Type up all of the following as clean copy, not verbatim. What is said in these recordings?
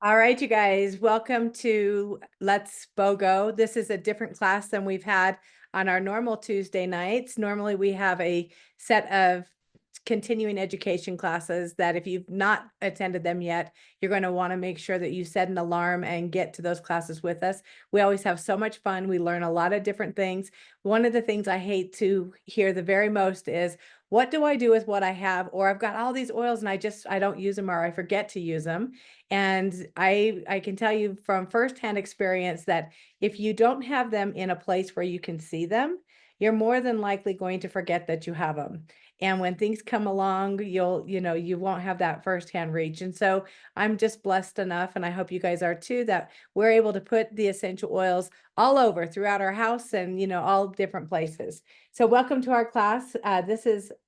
All right, you guys, welcome to Let's BOGO. This is a different class than we've had on our normal Tuesday nights. Normally, we have a set of continuing education classes that if you've not attended them yet, you're going to want to make sure that you set an alarm and get to those classes with us. We always have so much fun. We learn a lot of different things. One of the things I hate to hear the very most is, what do I do with what I have? Or I've got all these oils and I don't use them, or I forget to use them. And I can tell you from firsthand experience that if you don't have them in a place where you can see them, you're more than likely going to forget that you have them. And when things come along, you won't have that firsthand reach. And so I'm just blessed enough, and I hope you guys are too, that we're able to put the essential oils all over throughout our house and, all different places. So welcome to our class.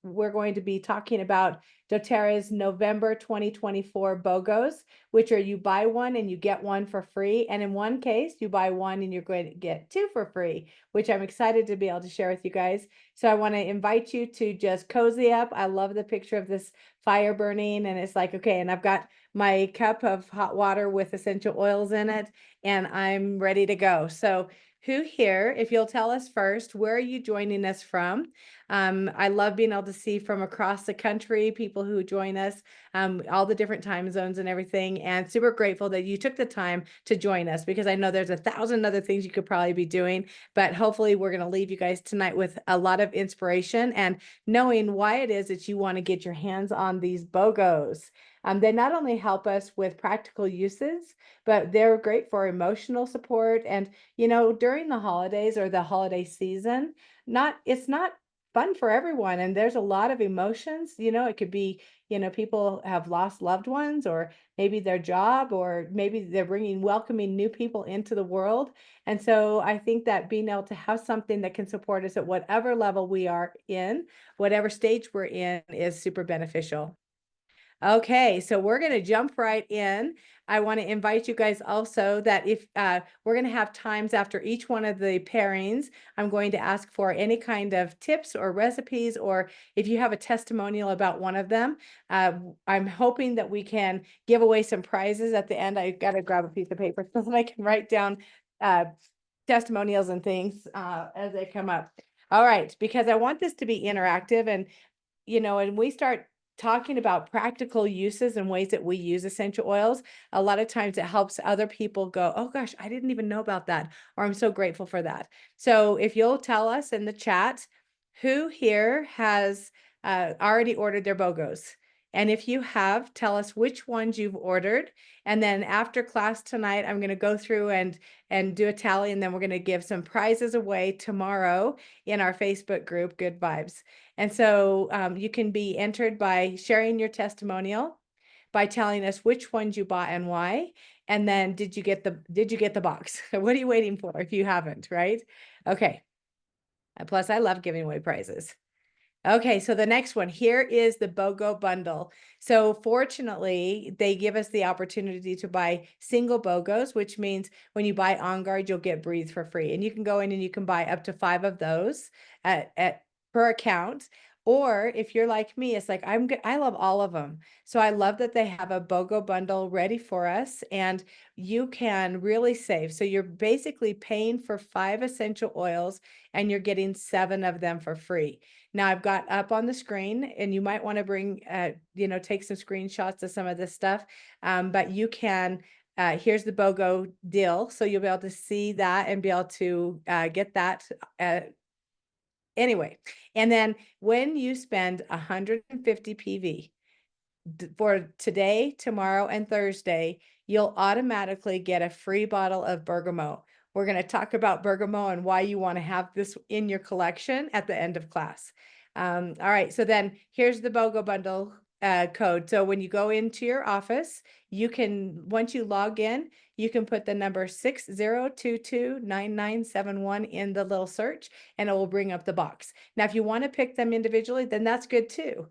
We're going to be talking about Doterra's November 2024 BOGOs, which are you buy one and you get one for free. And in one case, you buy one and you're going to get two for free, which I'm excited to be able to share with you guys. So I want to invite you to just cozy up. I love the picture of this fire burning, and it's like, okay, and I've got my cup of hot water with essential oils in it, and I'm ready to go. So who here, if you'll tell us first, where are you joining us from? I love being able to see from across the country, people who join us, all the different time zones and everything, and super grateful that you took the time to join us, because I know there's 1,000 other things you could probably be doing, but hopefully we're going to leave you guys tonight with a lot of inspiration and knowing why it is that you want to get your hands on these BOGOs. They not only help us with practical uses, but they're great for emotional support. And, during the holidays or the holiday season, it's not fun for everyone. And there's a lot of emotions. It could be, people have lost loved ones, or maybe their job, or maybe they're welcoming new people into the world. And so I think that being able to have something that can support us at whatever level we are in, whatever stage we're in, is super beneficial. Okay, so we're going to jump right in. I want to invite you guys also that if we're going to have times after each one of the pairings, I'm going to ask for any kind of tips or recipes, or if you have a testimonial about one of them. I'm hoping that we can give away some prizes at the end. I got to grab a piece of paper so that I can write down uh, testimonials and things as they come up. All right, because I want this to be interactive, and we start talking about practical uses and ways that we use essential oils, a lot of times it helps other people go, oh gosh, I didn't even know about that, or I'm so grateful for that. So if you'll tell us in the chat, who here has already ordered their BOGOs? And if you have, tell us which ones you've ordered. And then after class tonight, I'm going to go through and do a tally, and then we're going to give some prizes away tomorrow in our Facebook group, Good Vibes. And so you can be entered by sharing your testimonial, by telling us which ones you bought and why. And then did you get the box? What are you waiting for if you haven't, right? Okay. Plus, I love giving away prizes. Okay, so the next one here is the BOGO bundle. So fortunately, they give us the opportunity to buy single BOGOs, which means when you buy On Guard, you'll get Breathe for free. And you can go in and you can buy up to 5 of those at per account. Or if you're like me, it's like I love all of them. So I love that they have a BOGO bundle ready for us, and you can really save. So you're basically paying for 5 essential oils and you're getting 7 of them for free. Now I've got up on the screen, and you might want to bring, take some screenshots of some of this stuff. But you can, here's the BOGO deal. So you'll be able to see that and be able to get that. Anyway, and then when you spend 150 PV for today, tomorrow, and Thursday, you'll automatically get a free bottle of Bergamot. We're going to talk about Bergamot and why you want to have this in your collection at the end of class. All right, so then here's the BOGO bundle code. So when you go into your office, once you log in, you can put the number 60229971 in the little search, and it will bring up the box. Now, if you want to pick them individually, then that's good too.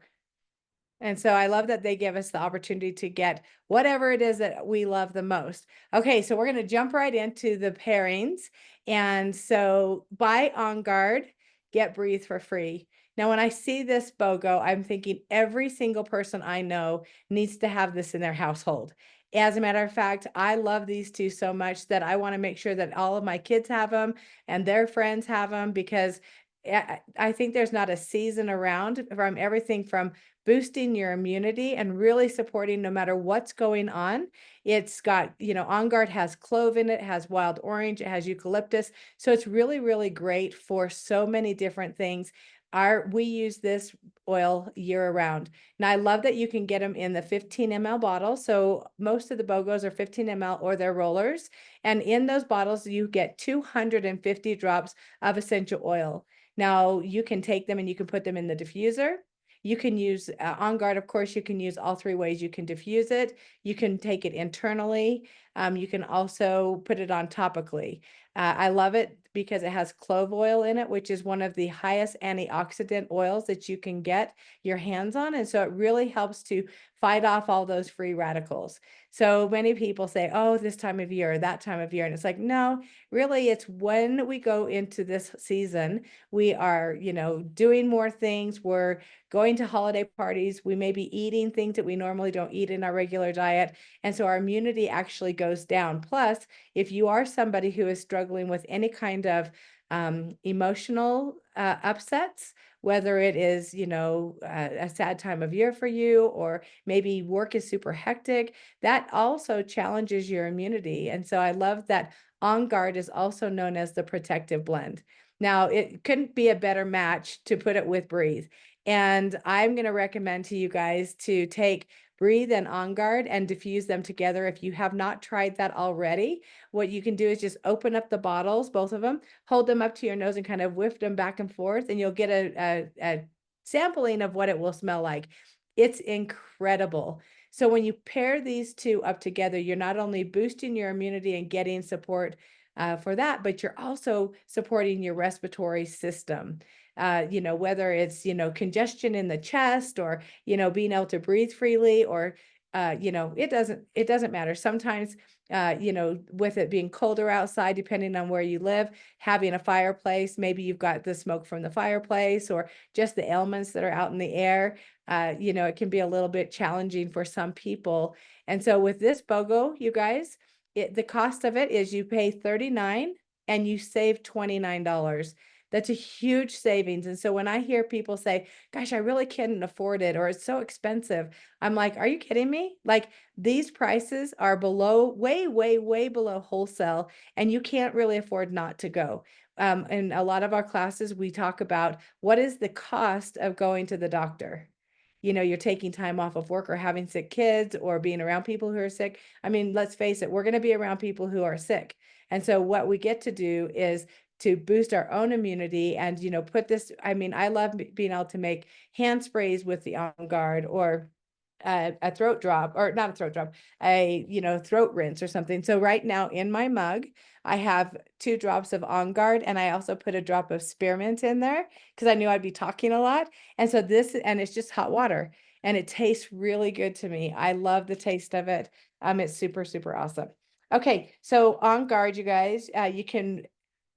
And so I love that they give us the opportunity to get whatever it is that we love the most. Okay, so we're going to jump right into the pairings. And so buy On Guard, get Breathe for free. Now, when I see this BOGO, I'm thinking every single person I know needs to have this in their household. As a matter of fact, I love these two so much that I want to make sure that all of my kids have them and their friends have them, because I think there's not a season around, from everything from boosting your immunity and really supporting no matter what's going on. It's got, On Guard has clove in it, has wild orange, it has eucalyptus. So it's really, really great for so many different things. We use this oil year round. Now, I love that you can get them in the 15 ml bottle. So most of the BOGOs are 15 ml or they're rollers. And in those bottles, you get 250 drops of essential oil. Now, you can take them and you can put them in the diffuser. You can use On Guard, of course, you can use all three ways you can diffuse it. You can take it internally. You can also put it on topically. I love it because it has clove oil in it, which is one of the highest antioxidant oils that you can get your hands on. And so it really helps to fight off all those free radicals. So many people say, oh, this time of year or that time of year. And it's like, no, really, it's when we go into this season, we are, doing more things. We're going to holiday parties. We may be eating things that we normally don't eat in our regular diet. And so our immunity actually goes down. Plus, if you are somebody who is struggling with any kind of emotional upsets, whether it is, a sad time of year for you, or maybe work is super hectic, that also challenges your immunity. And so I love that On Guard is also known as the protective blend. Now, it couldn't be a better match to put it with Breathe. And I'm going to recommend to you guys to take Breathe and On Guard and diffuse them together. If you have not tried that already, what you can do is just open up the bottles, both of them, hold them up to your nose and kind of whiff them back and forth, and you'll get a sampling of what it will smell like. It's incredible. So when you pair these two up together, you're not only boosting your immunity and getting support for that, but you're also supporting your respiratory system. Whether it's, congestion in the chest, or, being able to breathe freely, or, it doesn't matter. Sometimes, with it being colder outside, depending on where you live, having a fireplace, maybe you've got the smoke from the fireplace, or just the elements that are out in the air, it can be a little bit challenging for some people. And so with this BOGO, you guys, the cost of it is you pay $39 and you save $29. That's a huge savings. And so when I hear people say, gosh, I really can't afford it, or it's so expensive, I'm like, are you kidding me? Like, these prices are below, way, way, way below wholesale, and you can't really afford not to go. In a lot of our classes, we talk about what is the cost of going to the doctor. You're taking time off of work, or having sick kids, or being around people who are sick. I mean, let's face it, we're going to be around people who are sick. And so what we get to do is to boost our own immunity and, put this, I mean, I love being able to make hand sprays with the On Guard, or a throat drop, or not a throat drop, throat rinse or something. So right now in my mug, I have 2 drops of On Guard, and I also put a drop of spearmint in there because I knew I'd be talking a lot. And so and it's just hot water, and it tastes really good to me. I love the taste of it. It's super, super awesome. Okay, so On Guard, you guys, you can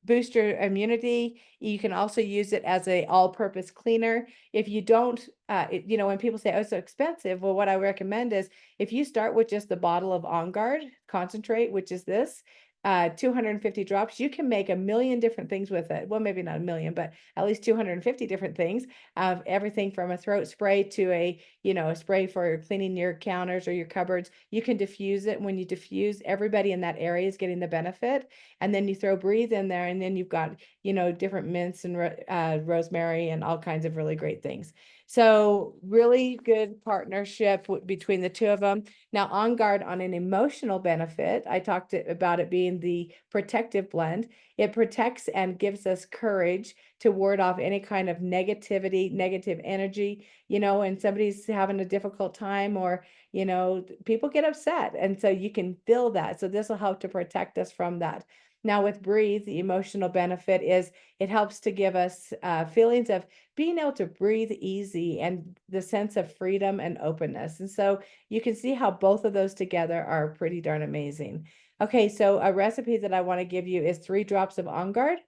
boost your immunity. You can also use it as a all-purpose cleaner. If you don't, when people say, oh, it's so expensive, well, what I recommend is if you start with just the bottle of On Guard concentrate, which is this, 250 drops, you can make a million different things with it. Well, maybe not a million, but at least 250 different things, of everything from a throat spray to a spray for cleaning your counters or your cupboards. You can diffuse it. When you diffuse, everybody in that area is getting the benefit. And then you throw Breathe in there, and then you've got, different mints and rosemary and all kinds of really great things. So really good partnership between the two of them. Now, On Guard, on an emotional benefit, I talked about it being the protective blend. It protects and gives us courage to ward off any kind of negativity, negative energy, and somebody's having a difficult time, or, people get upset. And so you can feel that. So this will help to protect us from that. Now with Breathe, the emotional benefit is it helps to give us feelings of being able to breathe easy and the sense of freedom and openness. And so you can see how both of those together are pretty darn amazing. Okay, so a recipe that I want to give you is 3 drops of On Guard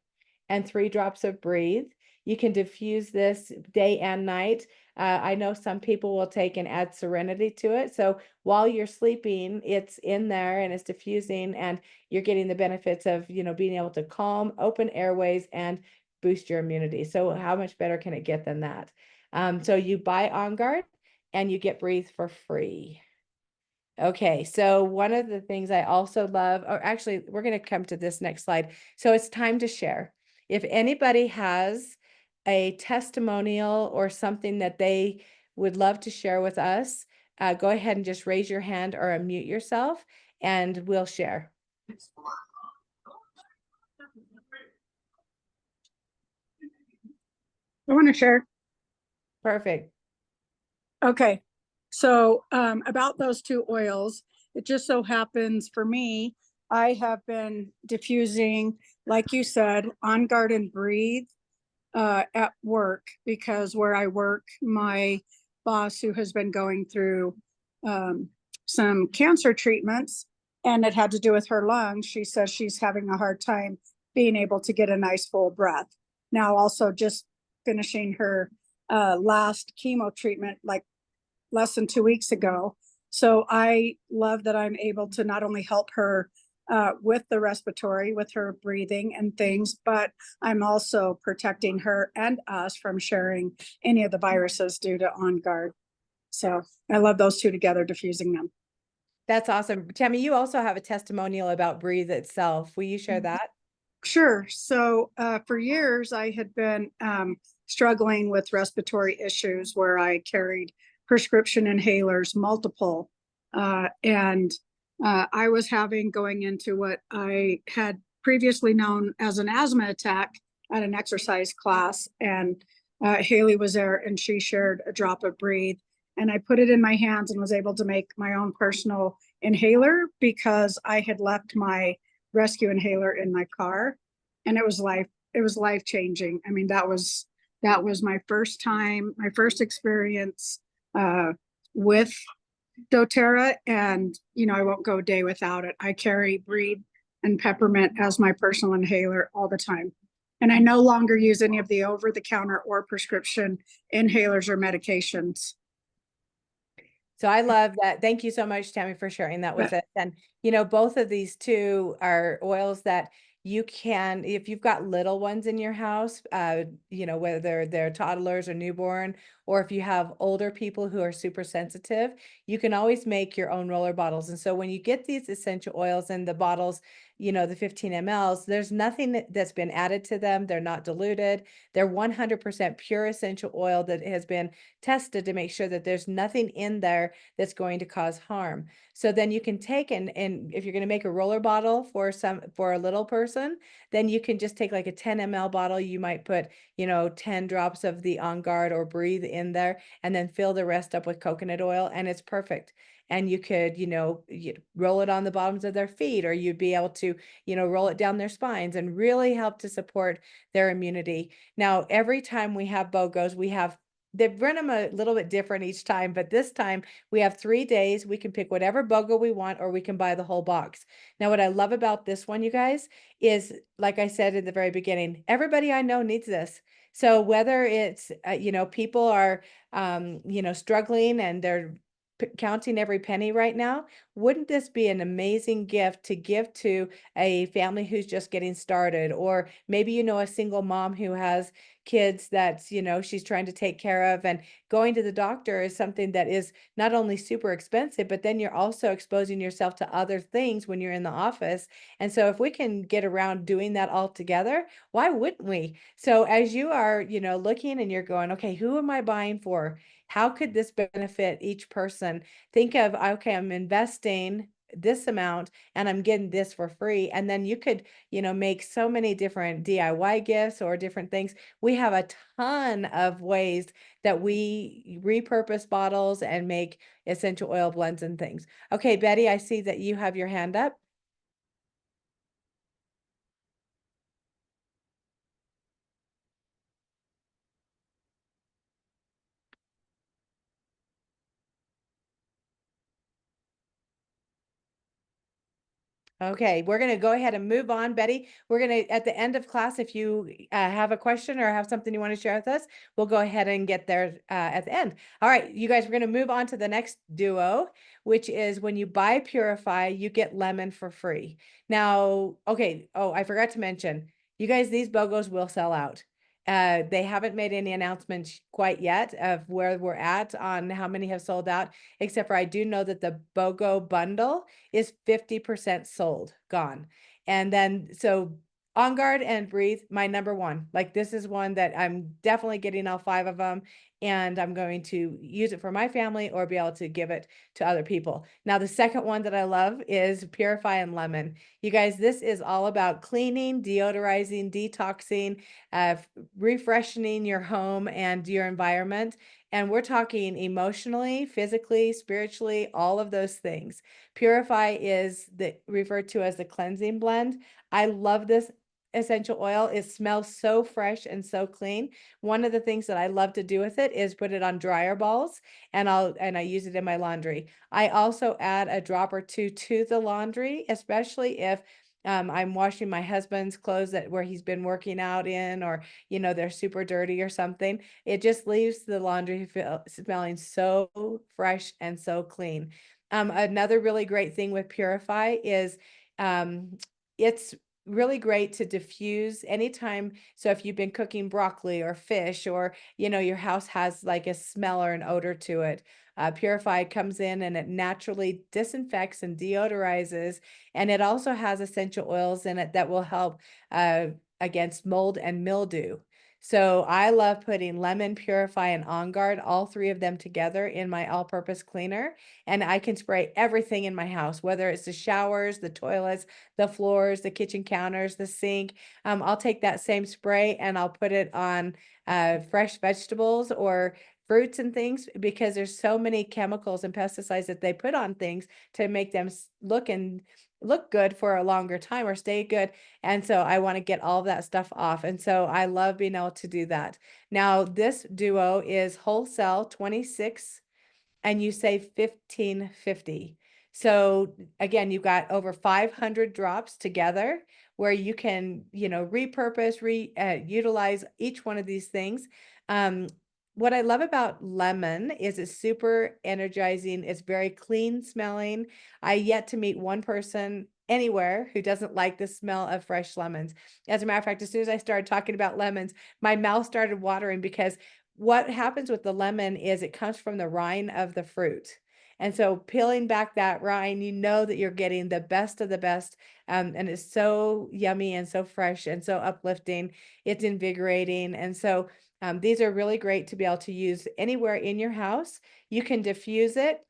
and 3 drops of Breathe. You can diffuse this day and night. I know some people will take and add serenity to it. So while you're sleeping, it's in there and it's diffusing, and you're getting the benefits of, being able to calm, open airways, and boost your immunity. So how much better can it get than that? So you buy On Guard and you get Breathe for free. Okay, so one of the things I also love, or actually, we're going to come to this next slide. So it's time to share. If anybody has a testimonial or something that they would love to share with us, go ahead and just raise your hand or unmute yourself, and we'll share. I want to share. Perfect. Okay. So about those two oils, it just so happens for me, I have been diffusing, like you said, On Guard and Breathe at work, because where I work, my boss, who has been going through some cancer treatments, and it had to do with her lungs, she says she's having a hard time being able to get a nice full breath. Now also just finishing her last chemo treatment, like less than 2 weeks ago. So I love that I'm able to not only help her with the respiratory, with her breathing and things, but I'm also protecting her and us from sharing any of the viruses due to On Guard. So I love those two together, diffusing them. That's awesome. Tammy, you also have a testimonial about Breathe itself. Will you share that? Sure. So for years, I had been struggling with respiratory issues where I carried prescription inhalers, multiple, and I was going into what I had previously known as an asthma attack at an exercise class. And Hayley was there and she shared a drop of Breathe. And I put it in my hands and was able to make my own personal inhaler because I had left my rescue inhaler in my car, and it was life changing. I mean, that was my first time, my first experience with Doterra, and I won't go a day without it. I carry Breathe and peppermint as my personal inhaler all the time, and I no longer use any of the over-the-counter or prescription inhalers or medications. So I love that. Thank you so much, Tammy, for sharing that with us. And, both of these two are oils that you can, if you've got little ones in your house, whether they're toddlers or newborn, or if you have older people who are super sensitive, you can always make your own roller bottles. And so when you get these essential oils in the bottles, the 15 mLs, there's nothing that's been added to them. They're not diluted. They're 100% pure essential oil that has been tested to make sure that there's nothing in there that's going to cause harm. So then you can take and if you're going to make a roller bottle for a little person, then you can just take like a 10 ml bottle. You might put, 10 drops of the On Guard or Breathe in there, and then fill the rest up with coconut oil, and it's perfect. And you could, roll it on the bottoms of their feet, or you'd be able to, roll it down their spines and really help to support their immunity. Now, every time we have BOGOs, they've run them a little bit different each time, but this time we have 3 days. We can pick whatever BOGO we want, or we can buy the whole box. Now, what I love about this one, you guys, is like I said in the very beginning, everybody I know needs this. So whether it's, people are, struggling and they're counting every penny right now, wouldn't this be an amazing gift to give to a family who's just getting started? Or maybe a single mom who has kids that she's trying to take care of, and going to the doctor is something that is not only super expensive, but then you're also exposing yourself to other things when you're in the office. And so if we can get around doing that all together, why wouldn't we? So as you are looking and you're going, okay, who am I buying for? How could this benefit each person? Think of, okay, I'm investing this amount and I'm getting this for free. And then you could, make so many different DIY gifts or different things. We have a ton of ways that we repurpose bottles and make essential oil blends and things. Okay, Betty, I see that you have your hand up. Okay, we're going to go ahead and move on, Betty. We're going to, at the end of class, if you have a question or have something you want to share with us, we'll go ahead and get there at the end. All right, you guys, we're going to move on to the next duo, which is when you buy Purify, you get lemon for free. Now, okay, oh, I forgot to mention, you guys, these BOGOs will sell out. They haven't made any announcements quite yet of where we're at on how many have sold out, except for I do know that the BOGO bundle is 50% sold, gone. And then, so On Guard and Breathe, my number one. Like, this is one that I'm definitely getting all 5 of them, and I'm going to use it for my family or be able to give it to other people. Now, the second one that I love is Purify and Lemon. You guys, this is all about cleaning, deodorizing, detoxing, refreshing your home and your environment. And we're talking emotionally, physically, spiritually, all of those things. Purify is referred to as the cleansing blend. I love this essential oil. It smells so fresh and so clean. One of the things that I love to do with it is put it on dryer balls, and I use it in my laundry. I also add a drop or two to the laundry, especially if I'm washing my husband's clothes where he's been working out in, or they're super dirty or something. It just leaves the laundry smelling so fresh and so clean. Another really great thing with Purify is it's really great to diffuse anytime. So if you've been cooking broccoli or fish, or your house has like a smell or an odor to it, Purify comes in and it naturally disinfects and deodorizes, and it also has essential oils in it that will help against mold and mildew. So I love putting Lemon, Purify, and On Guard, all 3 of them together in my all-purpose cleaner, and I can spray everything in my house, whether it's the showers, the toilets, the floors, the kitchen counters, the sink. I'll take that same spray and I'll put it on fresh vegetables or fruits and things, because there's so many chemicals and pesticides that they put on things to make them look good for a longer time or stay good. And so I want to get all of that stuff off. And so I love being able to do that. Now, this duo is wholesale 26, and you save 15.50. So again, you've got over 500 drops together where you can, repurpose, utilize each one of these things. What I love about lemon is it's super energizing. It's very clean smelling. I yet to meet one person anywhere who doesn't like the smell of fresh lemons. As a matter of fact, as soon as I started talking about lemons, my mouth started watering, because what happens with the lemon is it comes from the rind of the fruit. And so peeling back that rind, that you're getting the best of the best. And it's so yummy and so fresh and so uplifting. It's invigorating. And so these are really great to be able to use anywhere in your house. You can diffuse it,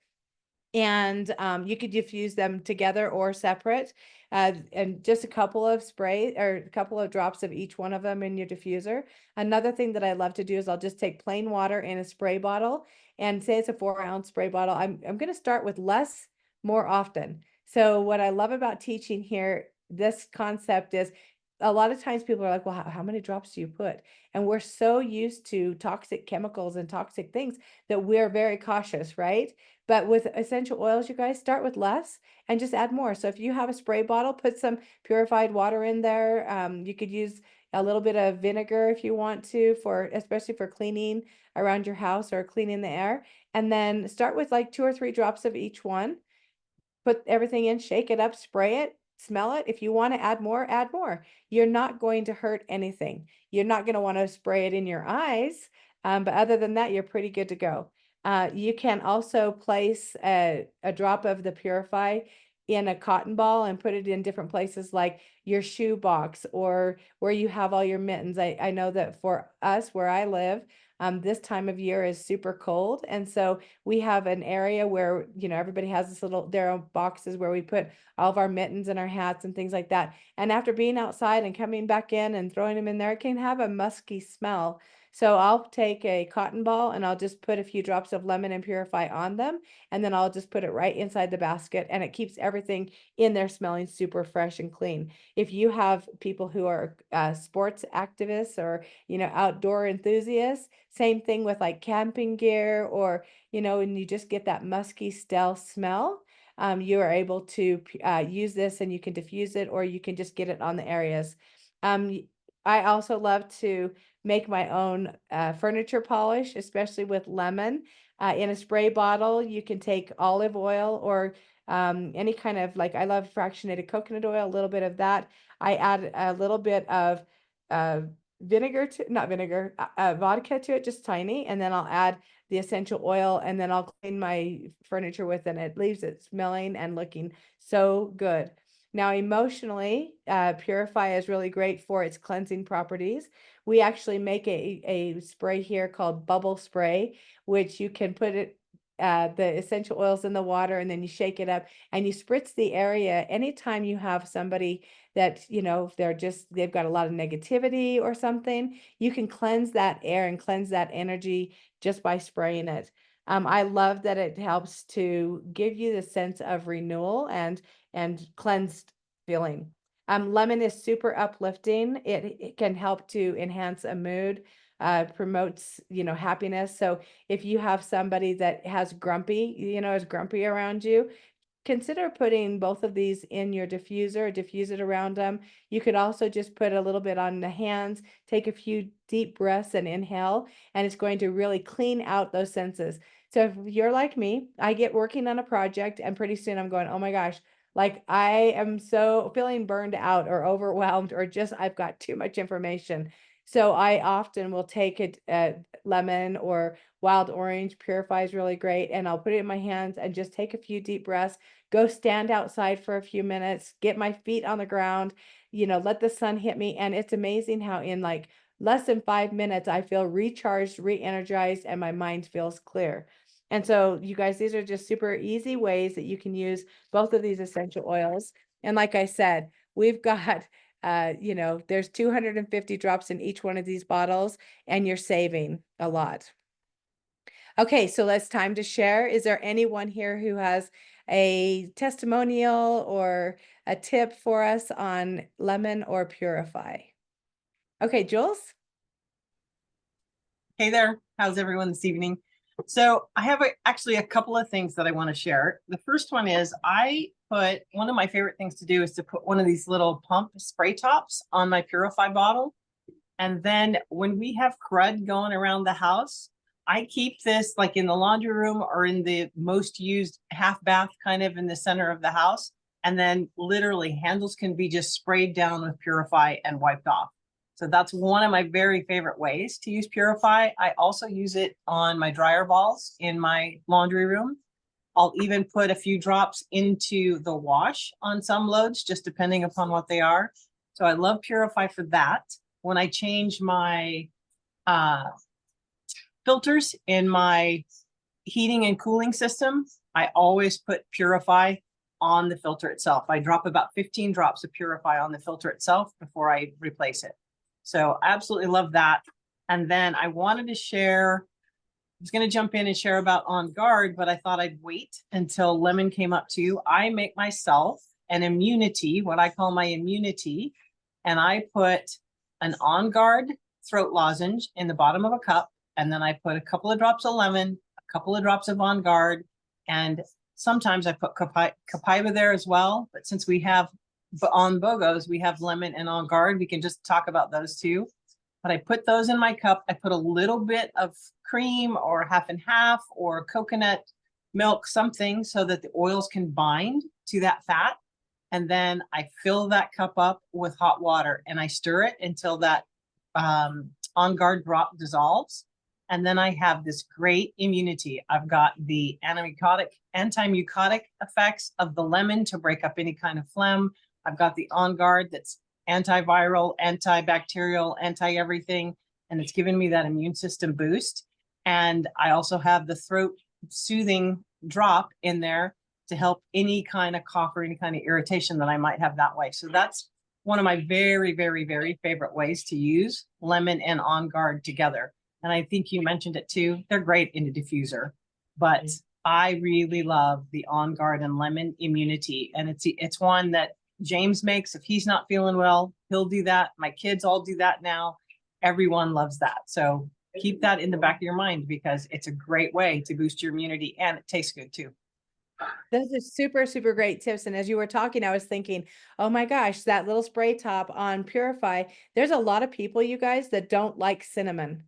and you could diffuse them together or separate, and just a couple of spray or a couple of drops of each one of them in your diffuser. Another thing that I love to do is I'll just take plain water in a spray bottle, and say it's a 4-ounce spray bottle. I'm going to start with less more often. So what I love about teaching here, this concept is, a lot of times people are like, well, how many drops do you put? And we're so used to toxic chemicals and toxic things that we're very cautious, right? But with essential oils, you guys, start with less and just add more. So if you have a spray bottle, put some purified water in there. You could use a little bit of vinegar if you want to, especially for cleaning around your house or cleaning the air. And then start with like 2 or 3 drops of each one. Put everything in, shake it up, spray it, smell it. If you want to add more, add more. You're not going to hurt anything. You're not going to want to spray it in your eyes. But other than that, you're pretty good to go. You can also place a drop of the Purify in a cotton ball and put it in different places, like your shoe box or where you have all your mittens. I know that for us, where I live, this time of year is super cold. And so we have an area where, everybody has their own boxes where we put all of our mittens and our hats and things like that. And after being outside and coming back in and throwing them in there, it can have a musky smell. So I'll take a cotton ball and I'll just put a few drops of lemon and Purify on them. And then I'll just put it right inside the basket, and it keeps everything in there smelling super fresh and clean. If you have people who are sports activists or, outdoor enthusiasts, same thing with like camping gear, or, and you just get that musky, stale smell. you are able to use this and you can diffuse it, or you can just get it on the areas. I also love to make my own furniture polish, especially with lemon. In a spray bottle, you can take olive oil or any kind of, like, I love fractionated coconut oil, a little bit of that. I add a little bit of vinegar to, not vinegar, vodka to it, just tiny, and then I'll add the essential oil, and then I'll clean my furniture with it, and it leaves it smelling and looking so good. Now, emotionally, Purify is really great for its cleansing properties. We actually make a spray here called bubble spray, which you can put it the essential oils in the water, and then you shake it up and you spritz the area anytime you have somebody that, you know, they've got a lot of negativity or something. You can cleanse that air and cleanse that energy just by spraying it. I love that it helps to give you the sense of renewal and cleansed feeling. Lemon is super uplifting. It can help to enhance a mood, promotes, you know, happiness. So if you have somebody that has grumpy, you know, is grumpy around you, consider putting both of these in your diffuser, diffuse it around them. You could also just put a little bit on the hands, take a few deep breaths and inhale, and it's going to really clean out those senses. So if you're like me, I get working on a project and pretty soon I'm going, oh my gosh, like I am so feeling burned out or overwhelmed, or just I've got too much information. So I often will take a lemon or wild orange. Purify is really great, and I'll put it in my hands and just take a few deep breaths, go stand outside for a few minutes, get my feet on the ground, you know, let the sun hit me. And it's amazing how in like less than 5 minutes, I feel recharged, re-energized, and my mind feels clear. And so you guys, these are just super easy ways that you can use both of these essential oils. And like I said, we've got, you know, there's 250 drops in each one of these bottles, and you're saving a lot. Okay, so it's time to share. Is there anyone here who has a testimonial or a tip for us on lemon or Purify? Okay, Jules? Hey there, how's everyone this evening? So I have actually a couple of things that I want to share. The first one is one of my favorite things to do is to put one of these little pump spray tops on my Purify bottle. And then when we have crud going around the house, I keep this like in the laundry room or in the most used half bath kind of in the center of the house. And then literally handles can be just sprayed down with Purify and wiped off. So that's one of my very favorite ways to use Purify. I also use it on my dryer balls in my laundry room. I'll even put a few drops into the wash on some loads, just depending upon what they are. So I love Purify for that. When I change my filters in my heating and cooling system, I always put Purify on the filter itself. I drop about 15 drops of Purify on the filter itself before I replace it. So I absolutely love that. And then I wanted to share, I was going to jump in and share about On Guard, but I thought I'd wait until Lemon came up too. I make myself an immunity, what I call my immunity, and I put an On Guard throat lozenge in the bottom of a cup, and then I put a couple of drops of lemon, a couple of drops of On Guard, and sometimes I put copaiba there as well. But since we have on BOGOs, we have lemon and On Guard, we can just talk about those too. But I put those in my cup. I put a little bit of cream or half and half or coconut milk, something so that the oils can bind to that fat. And then I fill that cup up with hot water and I stir it until that On Guard drop dissolves. And then I have this great immunity. I've got the anti-mucotic effects of the lemon to break up any kind of phlegm. I've got the On Guard that's antiviral, antibacterial, anti-everything, and it's given me that immune system boost. And I also have the throat soothing drop in there to help any kind of cough or any kind of irritation that I might have that way. So that's one of my very, very, very favorite ways to use lemon and On Guard together. And I think you mentioned it too. They're great in a diffuser, but I really love the On Guard and lemon immunity. And it's one that James makes. If he's not feeling well, he'll do that. My kids all do that now. Everyone loves that. So keep that in the back of your mind because it's a great way to boost your immunity and it tastes good too. Those are super, super great tips. And as you were talking, I was thinking, oh my gosh, that little spray top on Purify. There's a lot of people, you guys, that don't like cinnamon,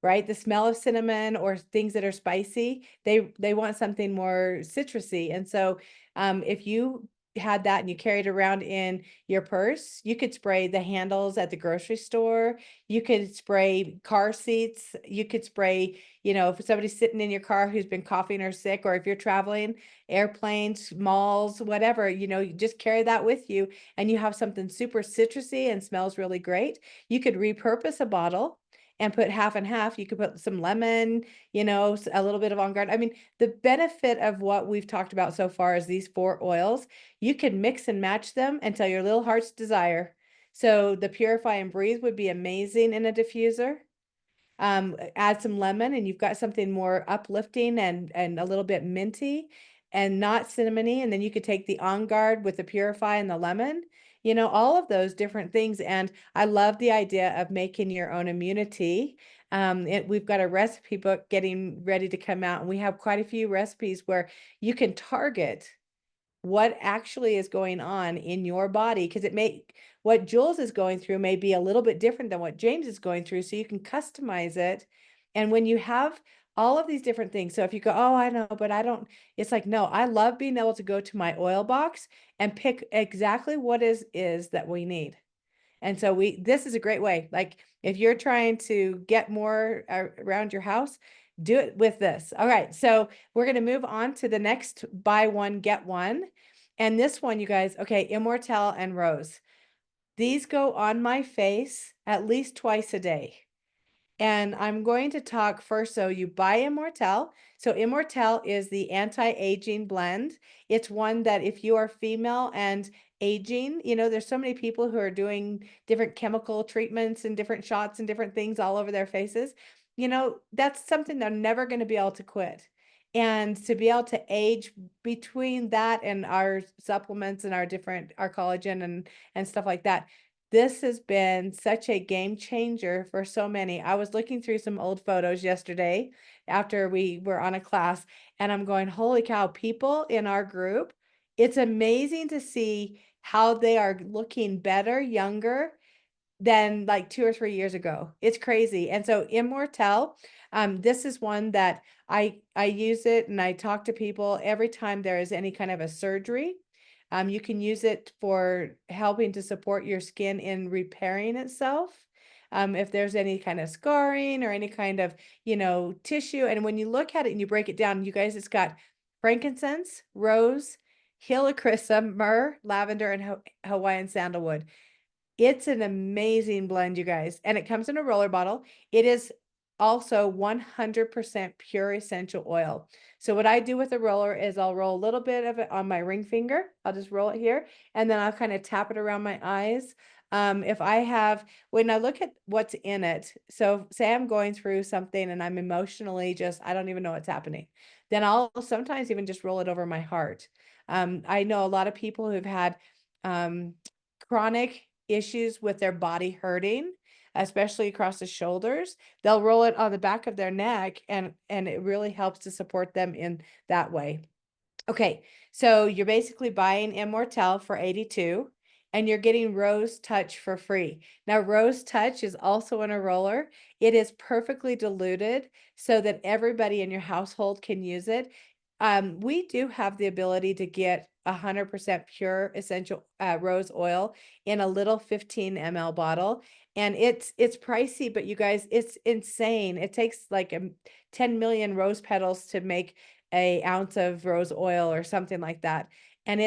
right? The smell of cinnamon or things that are spicy, they want something more citrusy. And so if you had that and you carried around in your purse, you could spray the handles at the grocery store. You could spray car seats. You could spray, if somebody's sitting in your car who's been coughing or sick, or if you're traveling, airplanes, malls, whatever, you just carry that with you and you have something super citrusy and smells really great. You could repurpose a bottle and put half and half. You could put some lemon, a little bit of On Guard. I mean, the benefit of what we've talked about so far is these 4 oils. You can mix and match them until your little heart's desire. So the Purify and Breathe would be amazing in a diffuser. Add some lemon and you've got something more uplifting and a little bit minty and not cinnamony. And then you could take the On Guard with the Purify and the lemon, all of those different things. And I love the idea of making your own immunity. We've got a recipe book getting ready to come out, and we have quite a few recipes where you can target what actually is going on in your body, because what Jules is going through may be a little bit different than what James is going through, so you can customize it. And when you have all of these different things, so if you go, oh, I know, but I don't, it's like, no, I love being able to go to my oil box and pick exactly what is that we need. And so this is a great way. Like if you're trying to get more around your house, do it with this. All right. So we're going to move on to the next buy one, get one. And this one, you guys, okay, Immortel and Rose. These go on my face at least twice a day. And I'm going to talk first. So you buy Immortel. So Immortel is the anti-aging blend. It's one that if you are female and aging, there's so many people who are doing different chemical treatments and different shots and different things all over their faces. That's something they're never going to be able to quit. And to be able to age between that and our supplements and our collagen and stuff like that, this has been such a game changer for so many. I was looking through some old photos yesterday after we were on a class, and I'm going, holy cow, people in our group, it's amazing to see how they are looking better, younger than like 2 or 3 years ago. It's crazy. And so Immortel, this is one that I use it and I talk to people every time there is any kind of a surgery. You can use it for helping to support your skin in repairing itself. If there's any kind of scarring or any kind of, tissue. And when you look at it and you break it down, you guys, it's got frankincense, rose, helichrysum, myrrh, lavender, and Hawaiian sandalwood. It's an amazing blend, you guys. And it comes in a roller bottle. It is also 100% pure essential oil. So what I do with the roller is I'll roll a little bit of it on my ring finger. I'll just roll it here, and then I'll kind of tap it around my eyes. When I look at what's in it, so say I'm going through something and I'm emotionally I don't even know what's happening, then I'll sometimes even just roll it over my heart. I know a lot of people who've had chronic issues with their body hurting, especially across the shoulders. They'll roll it on the back of their neck, and it really helps to support them in that way. Okay, so you're basically buying Immortel for $82 and you're getting Rose Touch for free. Now, Rose Touch is also in a roller. It is perfectly diluted so that everybody in your household can use it. We do have the ability to get 100% pure essential rose oil in a little 15 ml bottle. And it's pricey, but you guys, it's insane. It takes like 10 million rose petals to make an ounce of rose oil or something like that. And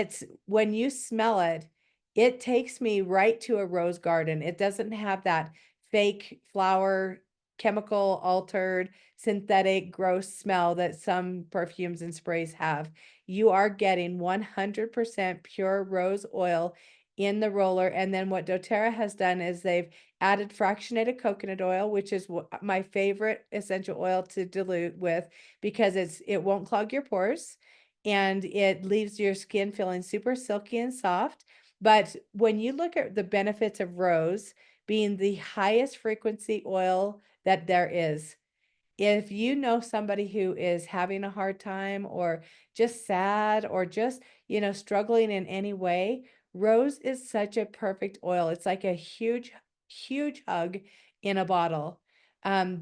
when you smell it, it takes me right to a rose garden. It doesn't have that fake flower, chemical altered, synthetic, gross smell that some perfumes and sprays have. You are getting 100% pure rose oil in the roller. And then what doTERRA has done is they've added fractionated coconut oil, which is my favorite essential oil to dilute with, because it won't clog your pores and it leaves your skin feeling super silky and soft. But when you look at the benefits of rose being the highest frequency oil that there is, if you know somebody who is having a hard time or just sad or just, struggling in any way, rose is such a perfect oil. It's like a huge, huge hug in a bottle.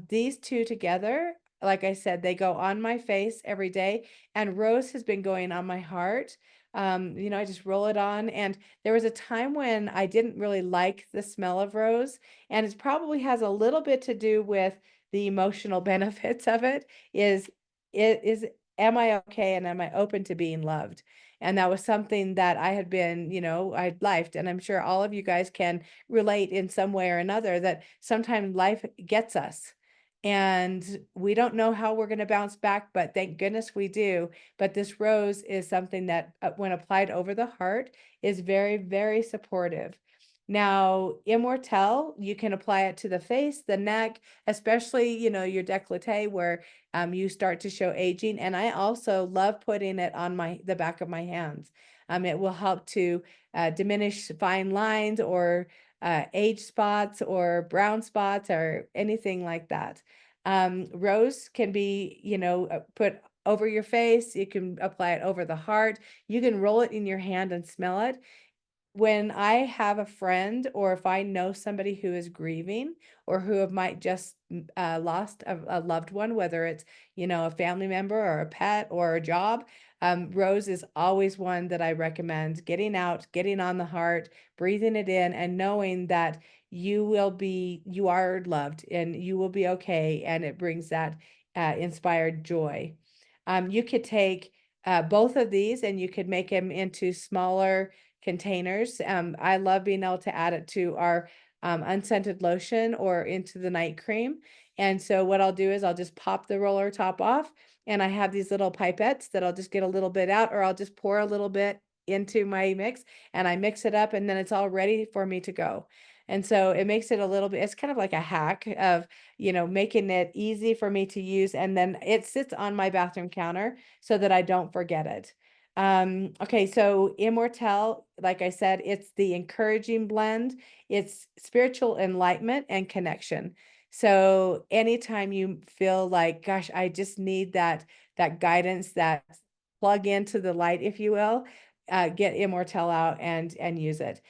These two together, like I said, they go on my face every day, and rose has been going on my heart. I just roll it on. And there was a time when I didn't really like the smell of rose, and it probably has a little bit to do with the emotional benefits of it. Am I okay and am I open to being loved? And that was something that I had been, I'd lifed, and I'm sure all of you guys can relate in some way or another that sometimes life gets us. And we don't know how we're going to bounce back, but thank goodness we do. But this rose is something that, when applied over the heart, is very, very supportive. Now, Immortel, you can apply it to the face, the neck, especially, your décolleté where you start to show aging. And I also love putting it on the back of my hands. It will help to diminish fine lines or age spots or brown spots or anything like that. Rose can be, put over your face. You can apply it over the heart. You can roll it in your hand and smell it. When I have a friend, or if I know somebody who is grieving or who might just lost a loved one, whether it's, a family member or a pet or a job, rose is always one that I recommend getting out, getting on the heart, breathing it in, and knowing that you are loved and you will be okay. And it brings that inspired joy. You could take both of these and you could make them into smaller containers. I love being able to add it to our unscented lotion or into the night cream. And so what I'll do is I'll just pop the roller top off, and I have these little pipettes that I'll just get a little bit out, or I'll just pour a little bit into my mix, and I mix it up, and then it's all ready for me to go. And so it makes it a little bit, it's kind of like a hack of, making it easy for me to use. And then it sits on my bathroom counter so that I don't forget it. Okay, so Immortel, like I said, it's the encouraging blend. It's spiritual enlightenment and connection. So anytime you feel like, gosh, I just need that guidance, that plug into the light, if you will, get Immortel out and use it.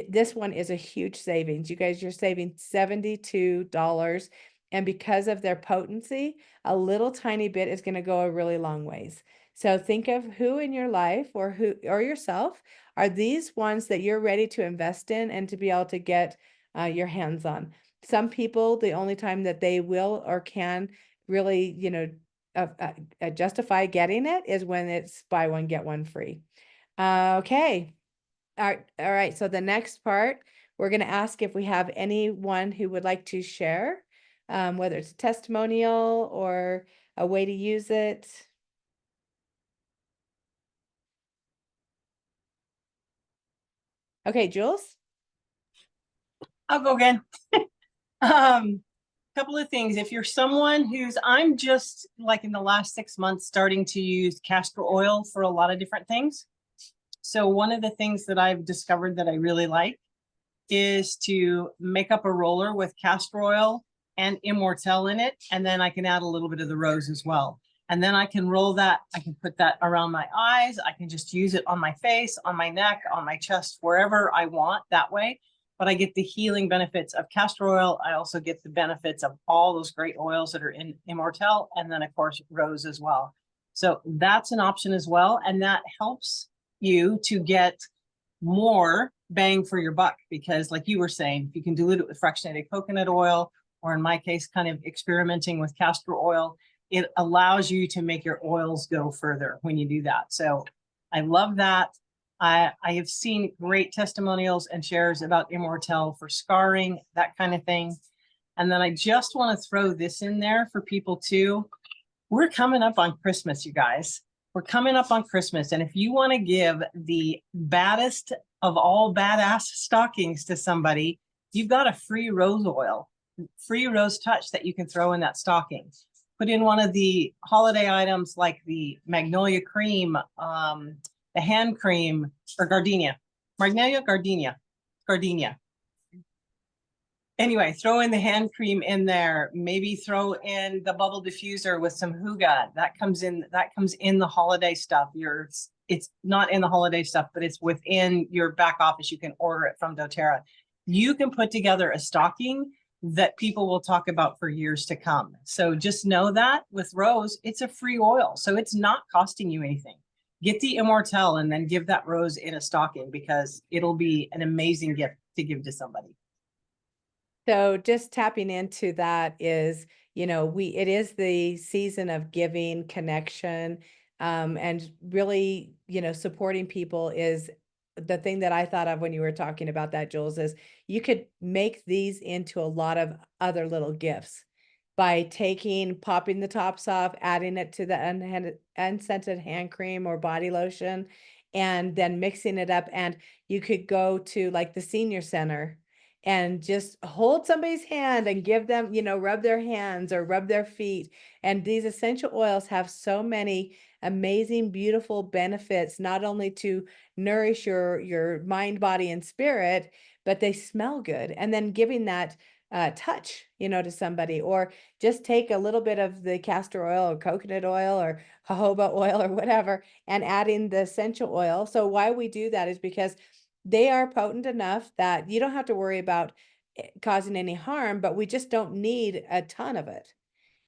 This one is a huge savings. You guys, you're saving $72. And because of their potency, a little tiny bit is going to go a really long ways. So think of who in your life or yourself are these ones that you're ready to invest in and to be able to get your hands on. Some people, the only time that they will or can really, justify getting it is when it's buy one, get one free. Okay. All right. So the next part, we're going to ask if we have anyone who would like to share, whether it's a testimonial or a way to use it. Okay, Jules. I'll go again. Couple of things. If you're someone I'm just like in the last 6 months starting to use castor oil for a lot of different things. So one of the things that I've discovered that I really like is to make up a roller with castor oil and Immortel in it. And then I can add a little bit of the rose as well. And then I can roll that. I can put that around my eyes. I can just use it on my face, on my neck, on my chest, wherever I want that way. But I get the healing benefits of castor oil. I also get the benefits of all those great oils that are in Immortel. And then of course, rose as well. So that's an option as well. And that helps you to get more bang for your buck, because like you were saying, if you can dilute it with fractionated coconut oil, or in my case, kind of experimenting with castor oil, it allows you to make your oils go further when you do that. So I love that. I have seen great testimonials and shares about Immortel for scarring, that kind of thing. And then I just want to throw this in there for people too. We're coming up on Christmas, you guys. We're coming up on Christmas. And if you want to give the baddest of all badass stockings to somebody, you've got a free rose oil, free rose touch that you can throw in that stocking. Put in one of the holiday items like the magnolia cream, the hand cream, or gardenia, magnolia, gardenia. Anyway, throw in the hand cream in there, maybe throw in the bubble diffuser with some Huga. That comes in the holiday stuff. It's not in the holiday stuff, but it's within your back office. You can order it from Doterra. You can put together a stocking that people will talk about for years to come. So just know that with Rose, it's a free oil. So it's not costing you anything. Get the Immortel and then give that Rose in a stocking, because it'll be an amazing gift to give to somebody. So just tapping into that is, it is the season of giving, connection, and really, supporting people is the thing that I thought of when you were talking about that, Jules, is you could make these into a lot of other little gifts by popping the tops off, adding it to the unscented hand cream or body lotion, and then mixing it up. And you could go to like the senior center and just hold somebody's hand and give them, rub their hands or rub their feet. And these essential oils have so many amazing, beautiful benefits, not only to nourish your mind, body, and spirit, but they smell good. And then giving that touch, to somebody, or just take a little bit of the castor oil or coconut oil or jojoba oil or whatever, and adding the essential oil. So why we do that is because they are potent enough that you don't have to worry about causing any harm, but we just don't need a ton of it.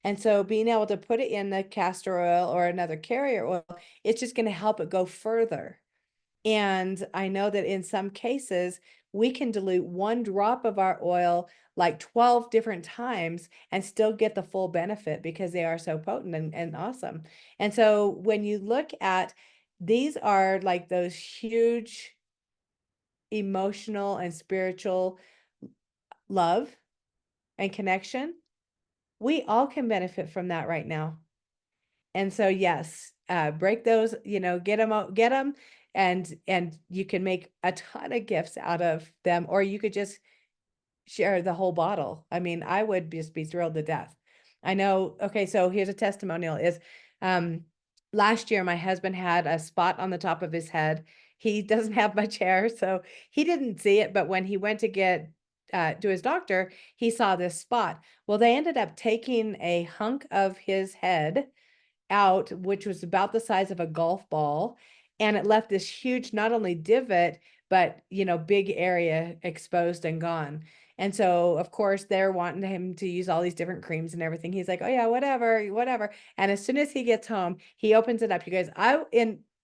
And so being able to put it in the castor oil or another carrier oil, it's just going to help it go further. And I know that in some cases, we can dilute 1 drop of our oil like 12 different times and still get the full benefit because they are so potent and awesome. And so when you look at, these are like those huge emotional and spiritual love and connection. We all can benefit from that right now. And so, yes, break those, get them, and you can make a ton of gifts out of them, or you could just share the whole bottle. I mean, I would just be thrilled to death. I know. Okay, so here's a testimonial is, last year my husband had a spot on the top of his head. He doesn't have much hair, so he didn't see it, but when he went to get to his doctor, he saw this spot. Well, they ended up taking a hunk of his head out, which was about the size of a golf ball, and it left this huge, not only divot, but big area exposed and gone. And so of course they're wanting him to use all these different creams and everything. He's like, oh yeah, whatever. And as soon as he gets home, he opens it up. You guys,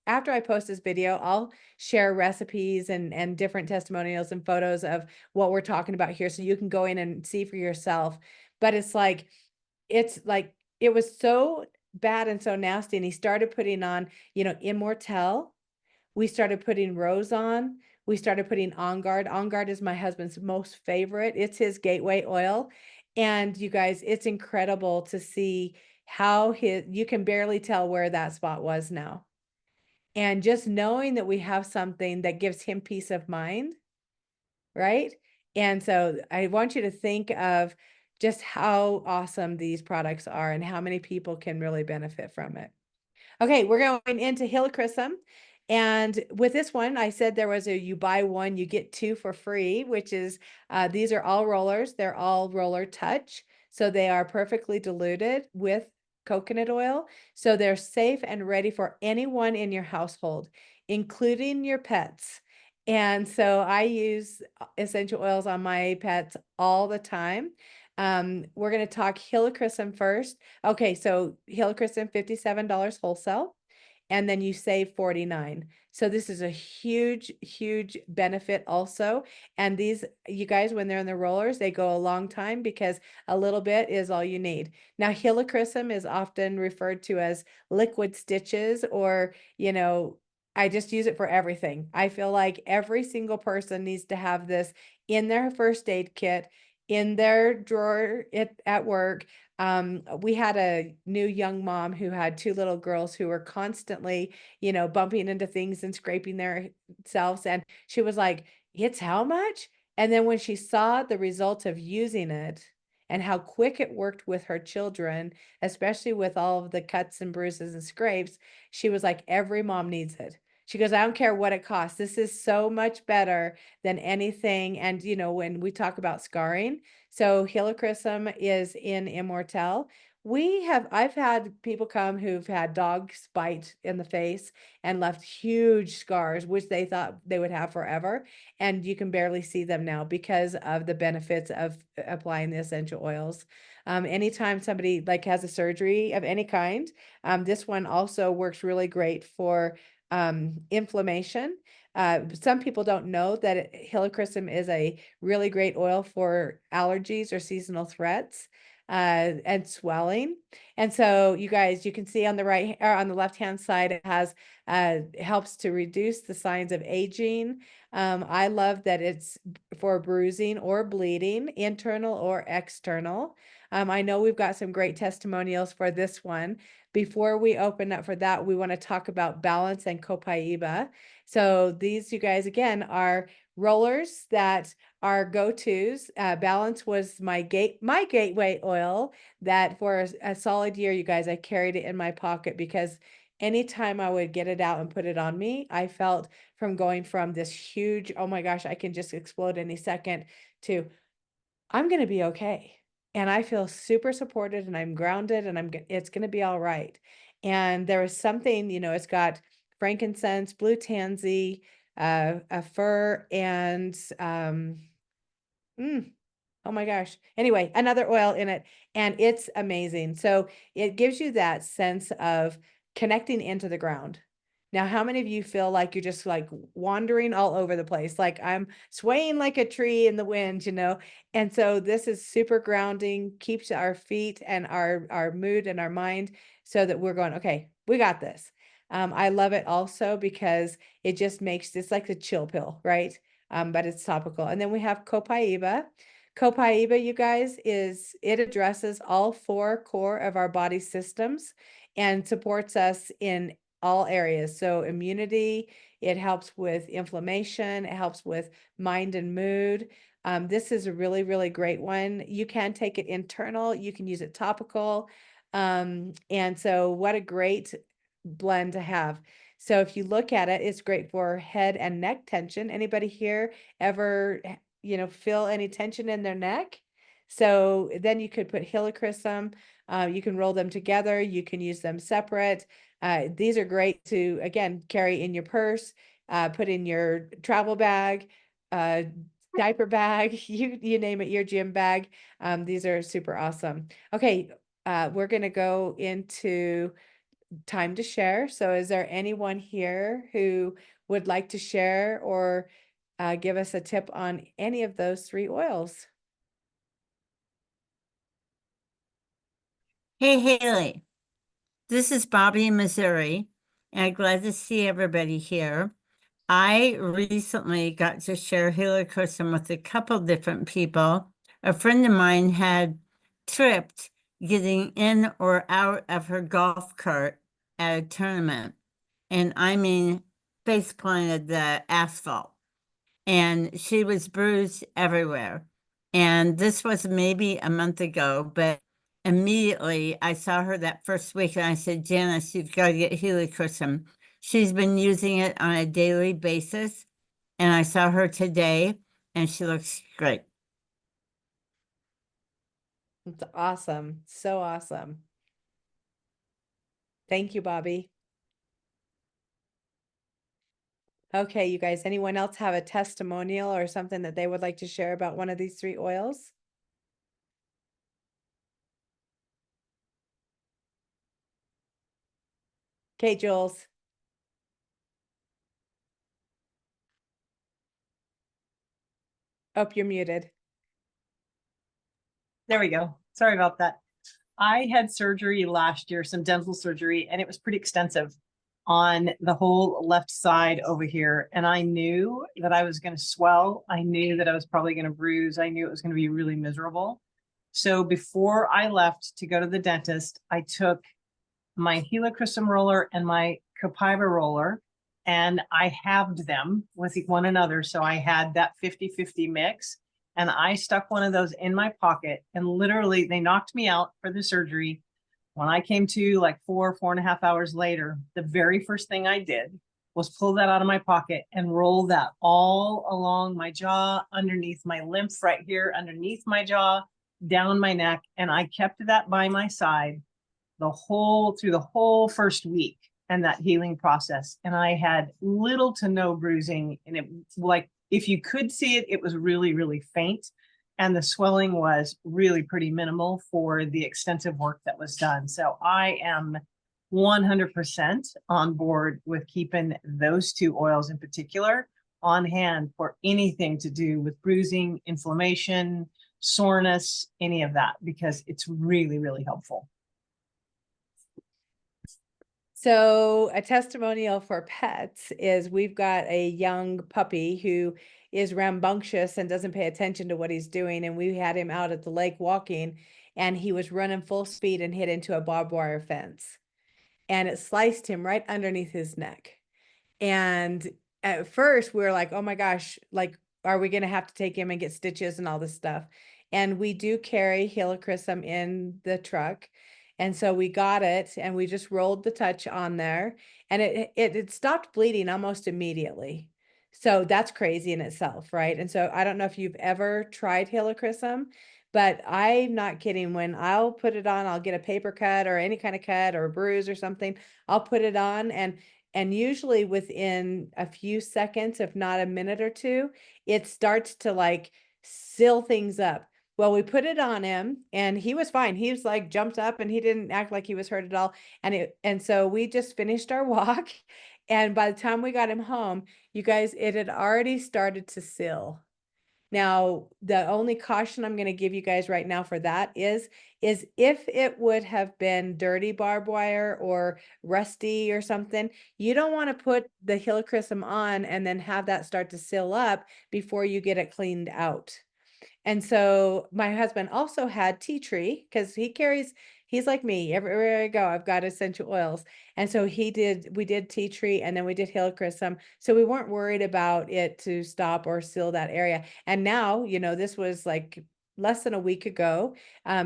after I post this video, I'll share recipes and different testimonials and photos of what we're talking about here, so you can go in and see for yourself. But it's like it was so bad and so nasty, and he started putting on, Immortel. We started putting Rose on. We started putting On Guard. On Guard is my husband's most favorite. It's his gateway oil. And you guys, it's incredible to see how you can barely tell where that spot was now. And just knowing that we have something that gives him peace of mind, right? And so I want you to think of just how awesome these products are and how many people can really benefit from it. Okay, we're going into Helichrysum. And with this one, I said there was you buy one, you get 2 for free, which is, these are all rollers. They're all roller touch. So they are perfectly diluted with coconut oil. So they're safe and ready for anyone in your household, including your pets. And so I use essential oils on my pets all the time. We're going to talk Helichrysum first. Okay, so Helichrysum, $57 wholesale, and then you save $49. So this is a huge, huge benefit also. And these, you guys, when they're in the rollers, they go a long time because a little bit is all you need. Now, Helichrysum is often referred to as liquid stitches, or, I just use it for everything. I feel like every single person needs to have this in their first aid kit, in their drawer at work. We had a new young mom who had 2 little girls who were constantly, bumping into things and scraping themselves. And she was like, it's how much? And then when she saw the result of using it and how quick it worked with her children, especially with all of the cuts and bruises and scrapes, she was like, every mom needs it. She goes, I don't care what it costs. This is so much better than anything. And, you know, when we talk about scarring, so Helichrysum is in Immortel. I've had people come who've had dogs bite in the face and left huge scars, which they thought they would have forever. And you can barely see them now because of the benefits of applying the essential oils. Anytime somebody like has a surgery of any kind, this one also works really great for inflammation. Some people don't know that Helichrysum is a really great oil for allergies or seasonal threats and swelling. And so you guys, you can see on the right or on the left-hand side, it has helps to reduce the signs of aging. I love that it's for bruising or bleeding, internal or external. I know we've got some great testimonials for this one. Before we open up for that, we want to talk about balance and copaiba. So these, you guys, again, are rollers that are go-tos. Balance was my gateway oil that for a solid year, you guys, I carried it in my pocket because anytime I would get it out and put it on me, I felt from going from this huge, oh my gosh, I can just explode any second, to I'm going to be okay. And I feel super supported and I'm grounded and it's going to be all right. And there was something, you know, it's got frankincense, blue tansy, a fir, and oh my gosh. Anyway, another oil in it, and it's amazing. So it gives you that sense of connecting into the ground. Now, how many of you feel like you're just like wandering all over the place? Like I'm swaying like a tree in the wind, you know? And so this is super grounding, keeps our feet and our mood and our mind so that we're going, okay, we got this. I love it also because it just makes this like a chill pill, right? But it's topical. And then we have copaiba. Copaiba, you guys, it addresses all 4 core of our body systems and supports us in all areas. So immunity, it helps with inflammation, it helps with mind and mood. This is a really, really great one. You can take it internal, you can use it topical. And so what a great blend to have. So if you look at it, it's great for head and neck tension. Anybody here ever, you know, feel any tension in their neck? So then you could put Helichrysum, you can roll them together, you can use them separate. These are great to, again, carry in your purse, put in your travel bag, diaper bag, you name it, your gym bag. These are super awesome. Okay, we're going to go into time to share. So is there anyone here who would like to share or give us a tip on any of those 3 oils? Hey, Haley, this is Bobby in Missouri, and I'm glad to see everybody here. I recently got to share Helichrysum with a couple different people. A friend of mine had tripped getting in or out of her golf cart at a tournament, and I mean, face planted the asphalt, and she was bruised everywhere. And this was maybe a month ago, but immediately I saw her that first week and I said, Janice, you've got to get Helichrysum. She's been using it on a daily basis. And I saw her today and she looks great. It's awesome. So awesome. Thank you, Bobby. Okay, you guys, anyone else have a testimonial or something that they would like to share about one of these 3 oils? Okay, Jules. Oh, you're muted. There we go. Sorry about that. I had surgery last year, some dental surgery, and it was pretty extensive on the whole left side over here. And I knew that I was going to swell. I knew that I was probably going to bruise. I knew it was going to be really miserable. So before I left to go to the dentist, I took my Helichrysum roller and my copaiba roller, and I halved them with one another. So I had that 50-50 mix. And I stuck one of those in my pocket, and literally they knocked me out for the surgery. When I came to like 4.5 hours later, the very first thing I did was pull that out of my pocket and roll that all along my jaw, underneath my lymph right here, underneath my jaw, down my neck. And I kept that by my side through the whole first week and that healing process. And I had little to no bruising. And it, like, if you could see it, it was really, really faint. And the swelling was really pretty minimal for the extensive work that was done. So I am 100% on board with keeping those two oils in particular on hand for anything to do with bruising, inflammation, soreness, any of that, because it's really, really helpful. So a testimonial for pets is we've got a young puppy who is rambunctious and doesn't pay attention to what he's doing. And we had him out at the lake walking, and he was running full speed and hit into a barbed wire fence. And it sliced him right underneath his neck. And at first we were like, oh my gosh, like, are we going to have to take him and get stitches and all this stuff? And we do carry Helichrysum in the truck. And so we got it and we just rolled the touch on there, and it stopped bleeding almost immediately. So that's crazy in itself, right? And so I don't know if you've ever tried Helichrysum, but I'm not kidding. When I'll put it on, I'll get a paper cut or any kind of cut or a bruise or something. I'll put it on, and usually within a few seconds, if not a minute or two, it starts to like seal things up. Well, we put it on him and he was fine. He was like jumped up and he didn't act like he was hurt at all. And so we just finished our walk. And by the time we got him home, you guys, it had already started to seal. Now, the only caution I'm going to give you guys right now for that is if it would have been dirty barbed wire or rusty or something, you don't want to put the Helichrysum on and then have that start to seal up before you get it cleaned out. And so my husband also had tea tree, because he's like me, everywhere I go, I've got essential oils. And so we did tea tree, and then we did Helichrysum. So we weren't worried about it to stop or seal that area. And now, this was like less than a week ago.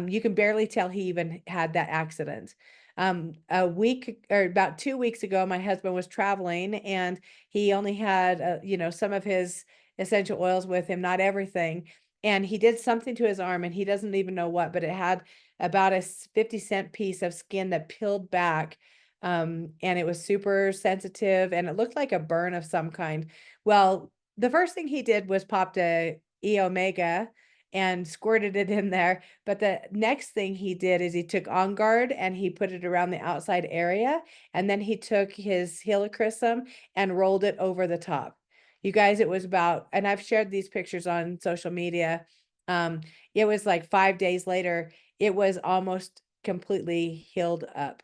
You can barely tell he even had that accident. A week or about 2 weeks ago, my husband was traveling and he only had, some of his essential oils with him, not everything. And he did something to his arm and he doesn't even know what, but it had about a 50-cent piece of skin that peeled back. And it was super sensitive and it looked like a burn of some kind. Well, the first thing he did was popped a E Omega and squirted it in there. But the next thing he did is he took On Guard and he put it around the outside area. And then he took his Helichrysum and rolled it over the top. You guys, it was about, and I've shared these pictures on social media. It was like 5 days later, it was almost completely healed up.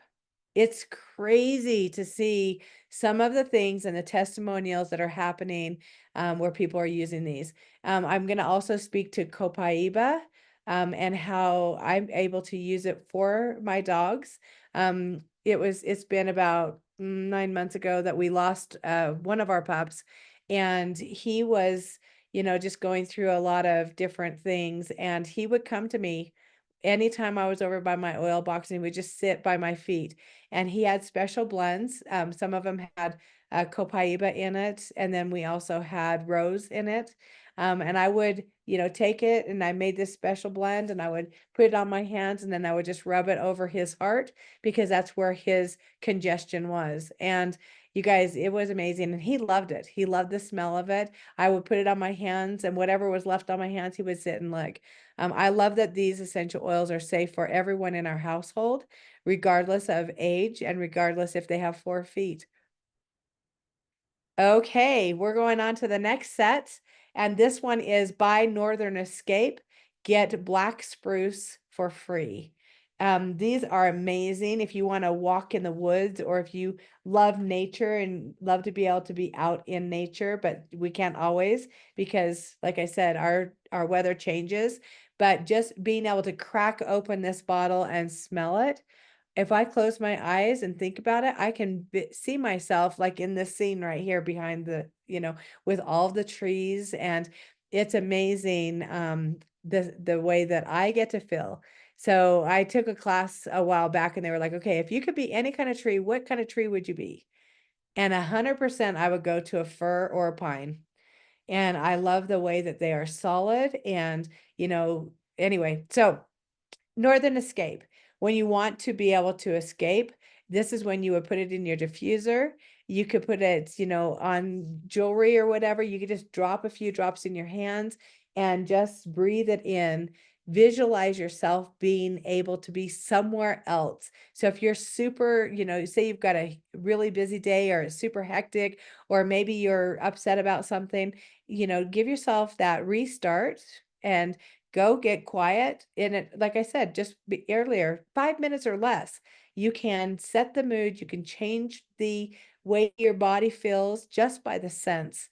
It's crazy to see some of the things and the testimonials that are happening where people are using these. I'm going to also speak to Copaiba and how I'm able to use it for my dogs. It's been about 9 months ago that we lost one of our pups. And he was, just going through a lot of different things. And he would come to me anytime I was over by my oil box, and he would just sit by my feet. And he had special blends. Some of them had Copaiba in it. And then we also had rose in it. And I would, take it, and I made this special blend, and I would put it on my hands, and then I would just rub it over his heart, because that's where his congestion was. And you guys, it was amazing. And he loved it. He loved the smell of it. I would put it on my hands, and whatever was left on my hands, he would sit and lick. I love that these essential oils are safe for everyone in our household, regardless of age and regardless if they have 4 feet. Okay, we're going on to the next set. And this one is by Northern Escape. Get Black Spruce for free. These are amazing if you want to walk in the woods, or if you love nature and love to be able to be out in nature, but we can't always, because like I said, our weather changes. But just being able to crack open this bottle and smell it, if I close my eyes and think about it, I can see myself like in this scene right here behind the, with all the trees. And it's amazing the way that I get to feel. So I took a class a while back, and they were like, okay, if you could be any kind of tree, what kind of tree would you be? And 100% I would go to a fir or a pine. And I love the way that they are solid and, anyway, so Northern Escape. When you want to be able to escape, this is when you would put it in your diffuser. You could put it, on jewelry or whatever. You could just drop a few drops in your hands and just breathe it in. Visualize yourself being able to be somewhere else. So if you're super, say you've got a really busy day or it's super hectic, or maybe you're upset about something, give yourself that restart and go get quiet in it. Like I said, just earlier, 5 minutes or less. You can set the mood. You can change the way your body feels just by the sense.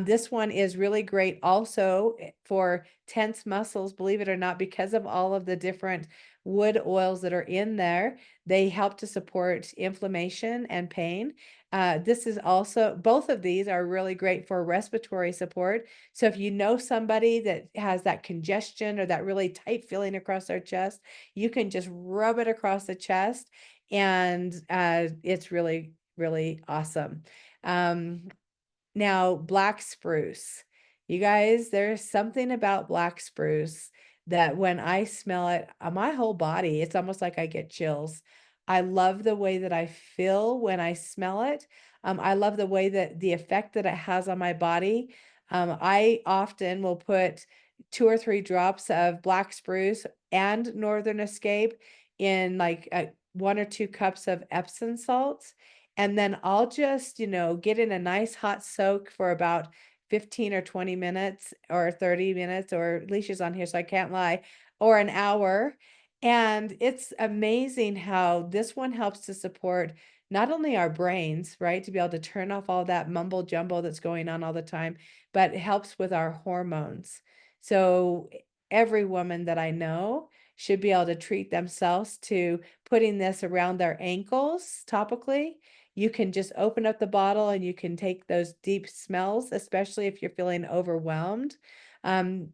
This one is really great also for tense muscles, believe it or not, because of all of the different wood oils that are in there. They help to support inflammation and pain. This is also, both of these are really great for respiratory support. So if you know somebody that has that congestion or that really tight feeling across their chest, you can just rub it across the chest and it's really, really awesome. Now, black spruce. You guys, there's something about black spruce that when I smell it, my whole body, it's almost like I get chills. I love the way that I feel when I smell it. I love the way that the effect that it has on my body. I often will put 2 or 3 drops of black spruce and Northern Escape in like 1 or 2 cups of Epsom salts. And then I'll just, get in a nice hot soak for about 15 or 20 minutes or 30 minutes, or Leisha's on here, so I can't lie, or an hour. And it's amazing how this one helps to support not only our brains, right, to be able to turn off all that mumbo jumbo that's going on all the time, but it helps with our hormones. So every woman that I know should be able to treat themselves to putting this around their ankles topically. You can just open up the bottle and you can take those deep smells, especially if you're feeling overwhelmed. Um,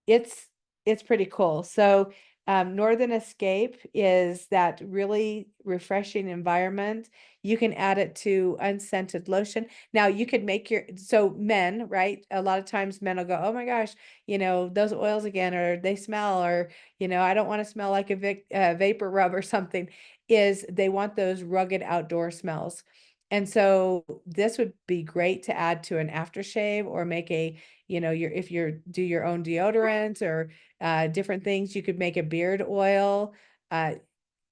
it's it's pretty cool. So Northern Escape is that really refreshing environment. You can add it to unscented lotion. Now you could make so men, right? A lot of times men will go, oh my gosh, those oils again, or they smell, or, I don't want to smell like a vapor rub or something. Is they want those rugged outdoor smells. And so this would be great to add to an aftershave or make if you're do your own deodorant or different things, you could make a beard oil. Uh,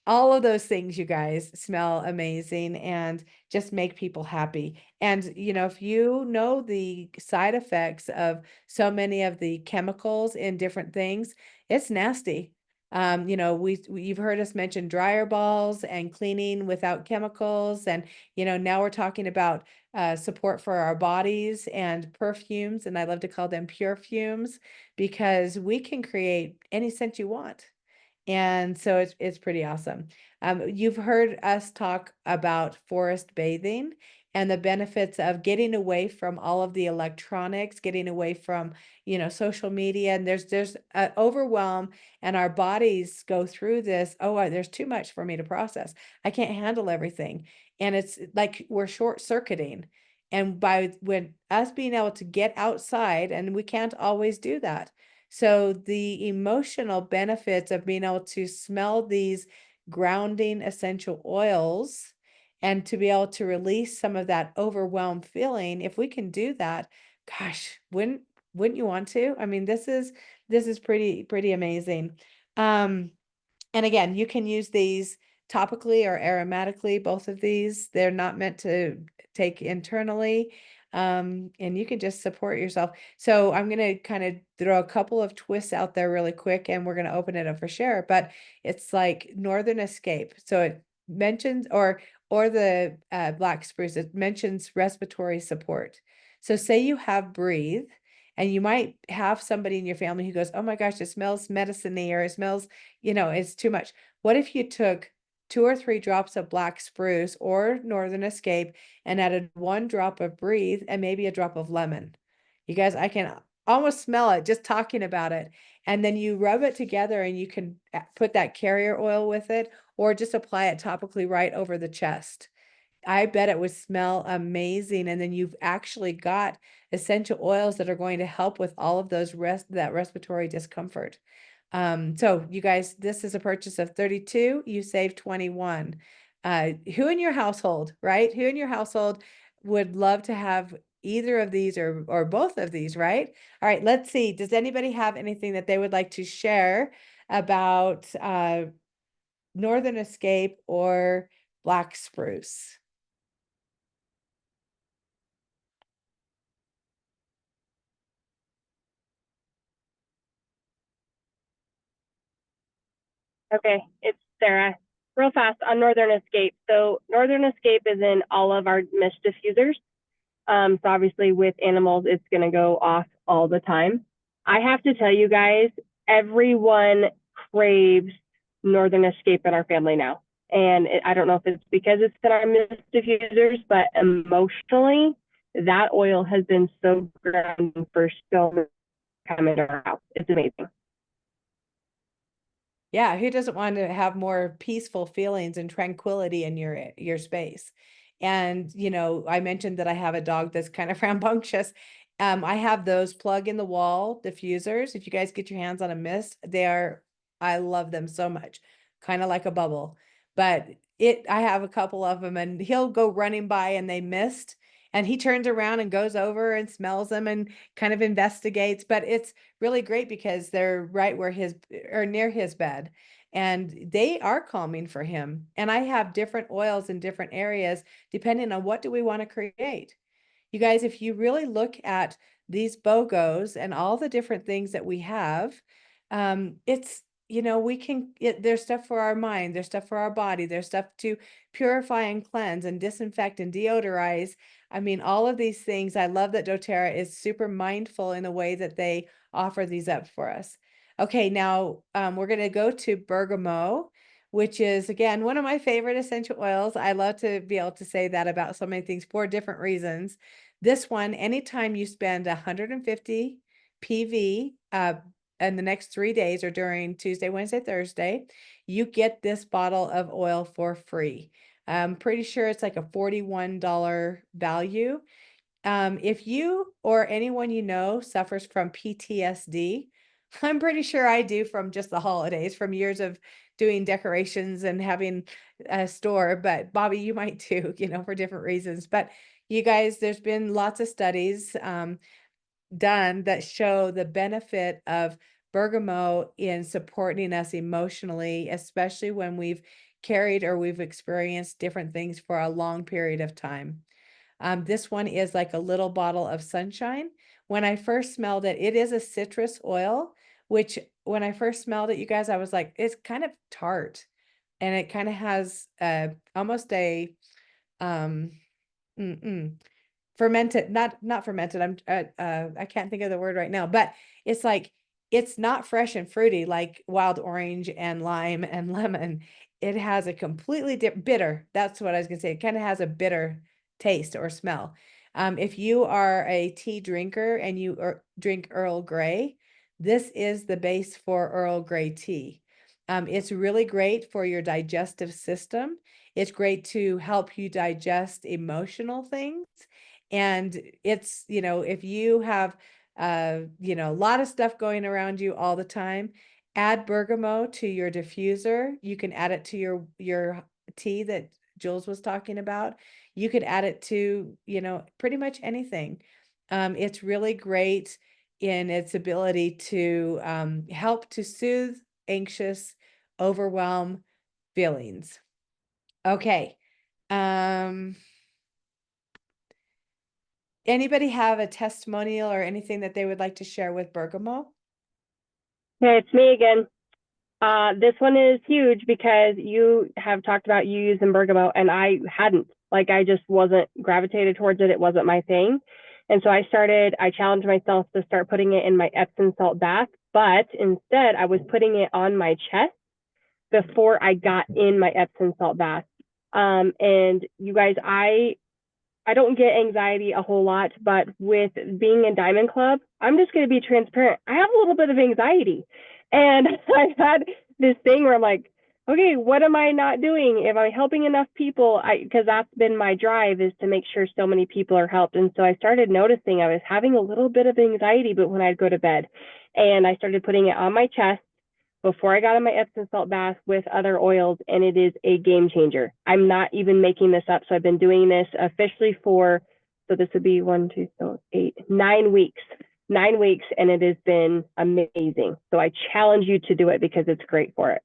all of those things, you guys, smell amazing and just make people happy. And, if you know the side effects of so many of the chemicals in different things, it's nasty. You've heard us mention dryer balls and cleaning without chemicals. And, now we're talking about support for our bodies and perfumes. And I love to call them pure fumes because we can create any scent you want. And so it's pretty awesome. You've heard us talk about forest bathing and the benefits of getting away from all of the electronics, getting away from, social media. And there's overwhelm, and our bodies go through this. Oh, there's too much for me to process. I can't handle everything. And it's like we're short circuiting. And when us being able to get outside, and we can't always do that. So the emotional benefits of being able to smell these grounding essential oils and to be able to release some of that overwhelmed feeling, if we can do that, gosh, wouldn't you want to? I mean, this is pretty amazing. And again, you can use these topically or aromatically, both of these. They're not meant to take internally. And you can just support yourself. So I'm going to kind of throw a couple of twists out there really quick, and we're going to open it up for share. But it's like Northern Escape. So it mentions, or the black spruce, it mentions respiratory support. So say you have breathe, and you might have somebody in your family who goes, oh my gosh, it smells medicine-y, or it smells, it's too much. What if you took 2 or 3 drops of black spruce or Northern Escape and added 1 drop of breathe and maybe a drop of lemon? You guys, I can almost smell it just talking about it. And then you rub it together, and you can put that carrier oil with it, or just apply it topically right over the chest. I bet it would smell amazing. And then you've actually got essential oils that are going to help with all of those that respiratory discomfort. So you guys, this is a purchase of 32, you save 21. Who in your household, right? Who in your household would love to have either of these or both of these, right? All right, let's see. Does anybody have anything that they would like to share about Northern Escape or Black Spruce? Okay, it's Sarah. Real fast on Northern Escape. So Northern Escape is in all of our mist diffusers. So obviously with animals, it's going to go off all the time. I have to tell you guys, everyone craves Northern Escape in our family now. And I don't know if it's because it's in our mist diffusers, but emotionally, that oil has been so grounding for so many coming to our house. It's amazing. Yeah, who doesn't want to have more peaceful feelings and tranquility in your space? And I mentioned that I have a dog that's kind of rambunctious. I have those plug in the wall diffusers. If you guys get your hands on a mist, I love them so much, kind of like a bubble. But I have a couple of them, and he'll go running by and they mist, and he turns around and goes over and smells them and kind of investigates. But it's really great because they're right where or near his bed, and they are calming for him. And I have different oils in different areas depending on what do we want to create. You guys, if you really look at these BOGOs and all the different things that we have, it's there's stuff for our mind, there's stuff for our body, there's stuff to purify and cleanse and disinfect and deodorize. I mean, all of these things. I love that doTERRA is super mindful in the way that they offer these up for us. Okay, now we're going to go to Bergamot, which is, again, one of my favorite essential oils. I love to be able to say that about so many things for different reasons. This one, anytime you spend 150 PV in the next 3 days or during Tuesday, Wednesday, Thursday, you get this bottle of oil for free. I'm pretty sure it's like a $41 value. If you or anyone you know suffers from PTSD, I'm pretty sure I do from just the holidays, from years of doing decorations and having a store. But Bobby, you might too, for different reasons. But you guys, there's been lots of studies done that show the benefit of bergamot in supporting us emotionally, especially when we've carried or we've experienced different things for a long period of time. This one is like a little bottle of sunshine. When I first smelled it, it is a citrus oil, which when I first smelled it, you guys, I was like, it's kind of tart, and it kind of has almost a fermented, not fermented. I can't think of the word right now, but it's like, it's not fresh and fruity like wild orange and lime and lemon. It has a completely bitter. That's what I was gonna say. It kind of has a bitter taste or smell. If you are a tea drinker and you drink Earl Grey, this is the base for Earl Grey tea. It's really great for your digestive system. It's great to help you digest emotional things. And it's, if you have, a lot of stuff going around you all the time, add bergamot to your diffuser. You can add it to your tea that Jules was talking about. You could add it to, pretty much anything. It's really great in its ability to help to soothe anxious, overwhelm feelings. Okay. Anybody have a testimonial or anything that they would like to share with Bergamot? Okay, it's me again. This one is huge because you have talked about you using bergamot and I hadn't. Like, I just wasn't gravitated towards it. It wasn't my thing. And so I challenged myself to start putting it in my Epsom salt bath, but instead I was putting it on my chest before I got in my Epsom salt bath. And you guys, I don't get anxiety a whole lot, but with being in Diamond Club, I'm just going to be transparent. I have a little bit of anxiety. And I've had this thing where I'm like, okay, what am I not doing? Am I helping enough people? Because that's been my drive, is to make sure so many people are helped. And so I started noticing I was having a little bit of anxiety, but when I'd go to bed, and I started putting it on my chest before I got in my Epsom salt bath with other oils, and it is a game changer. I'm not even making this up. So I've been doing this officially for, so this would be 1, 2, 3, 8, 9 weeks. 9 weeks, and it has been amazing. So I challenge you to do it because it's great for it.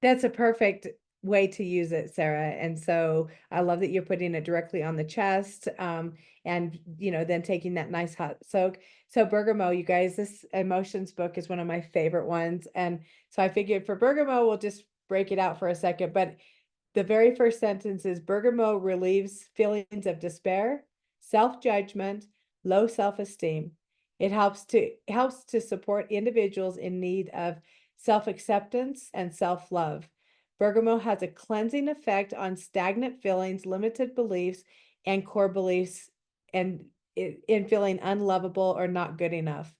That's a perfect way to use it, Sarah. And so I love that you're putting it directly on the chest, and then taking that nice hot soak. So Bergamot, you guys, this emotions book is one of my favorite ones. And so I figured for Bergamot, we'll just break it out for a second. But the very first sentence is Bergamot relieves feelings of despair, self-judgment, low self-esteem. It helps to support individuals in need of self-acceptance and self-love. Bergamot has a cleansing effect on stagnant feelings, limited beliefs, and core beliefs, and in feeling unlovable or not good enough.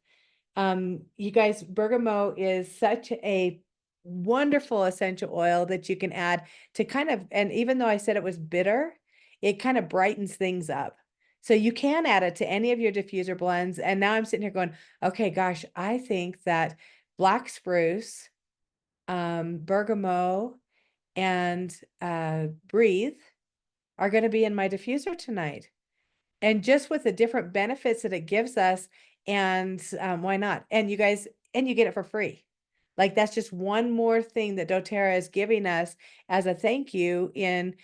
You guys, bergamot is such a wonderful essential oil that you can add to kind of, and even though I said it was bitter, it kind of brightens things up. So you can add it to any of your diffuser blends. And now I'm sitting here going, okay, gosh, I think that black spruce, bergamot, and breathe are going to be in my diffuser tonight. And just with the different benefits that it gives us, and why not? And you guys, and you get it for free. Like that's just one more thing that doTERRA is giving us as a thank you in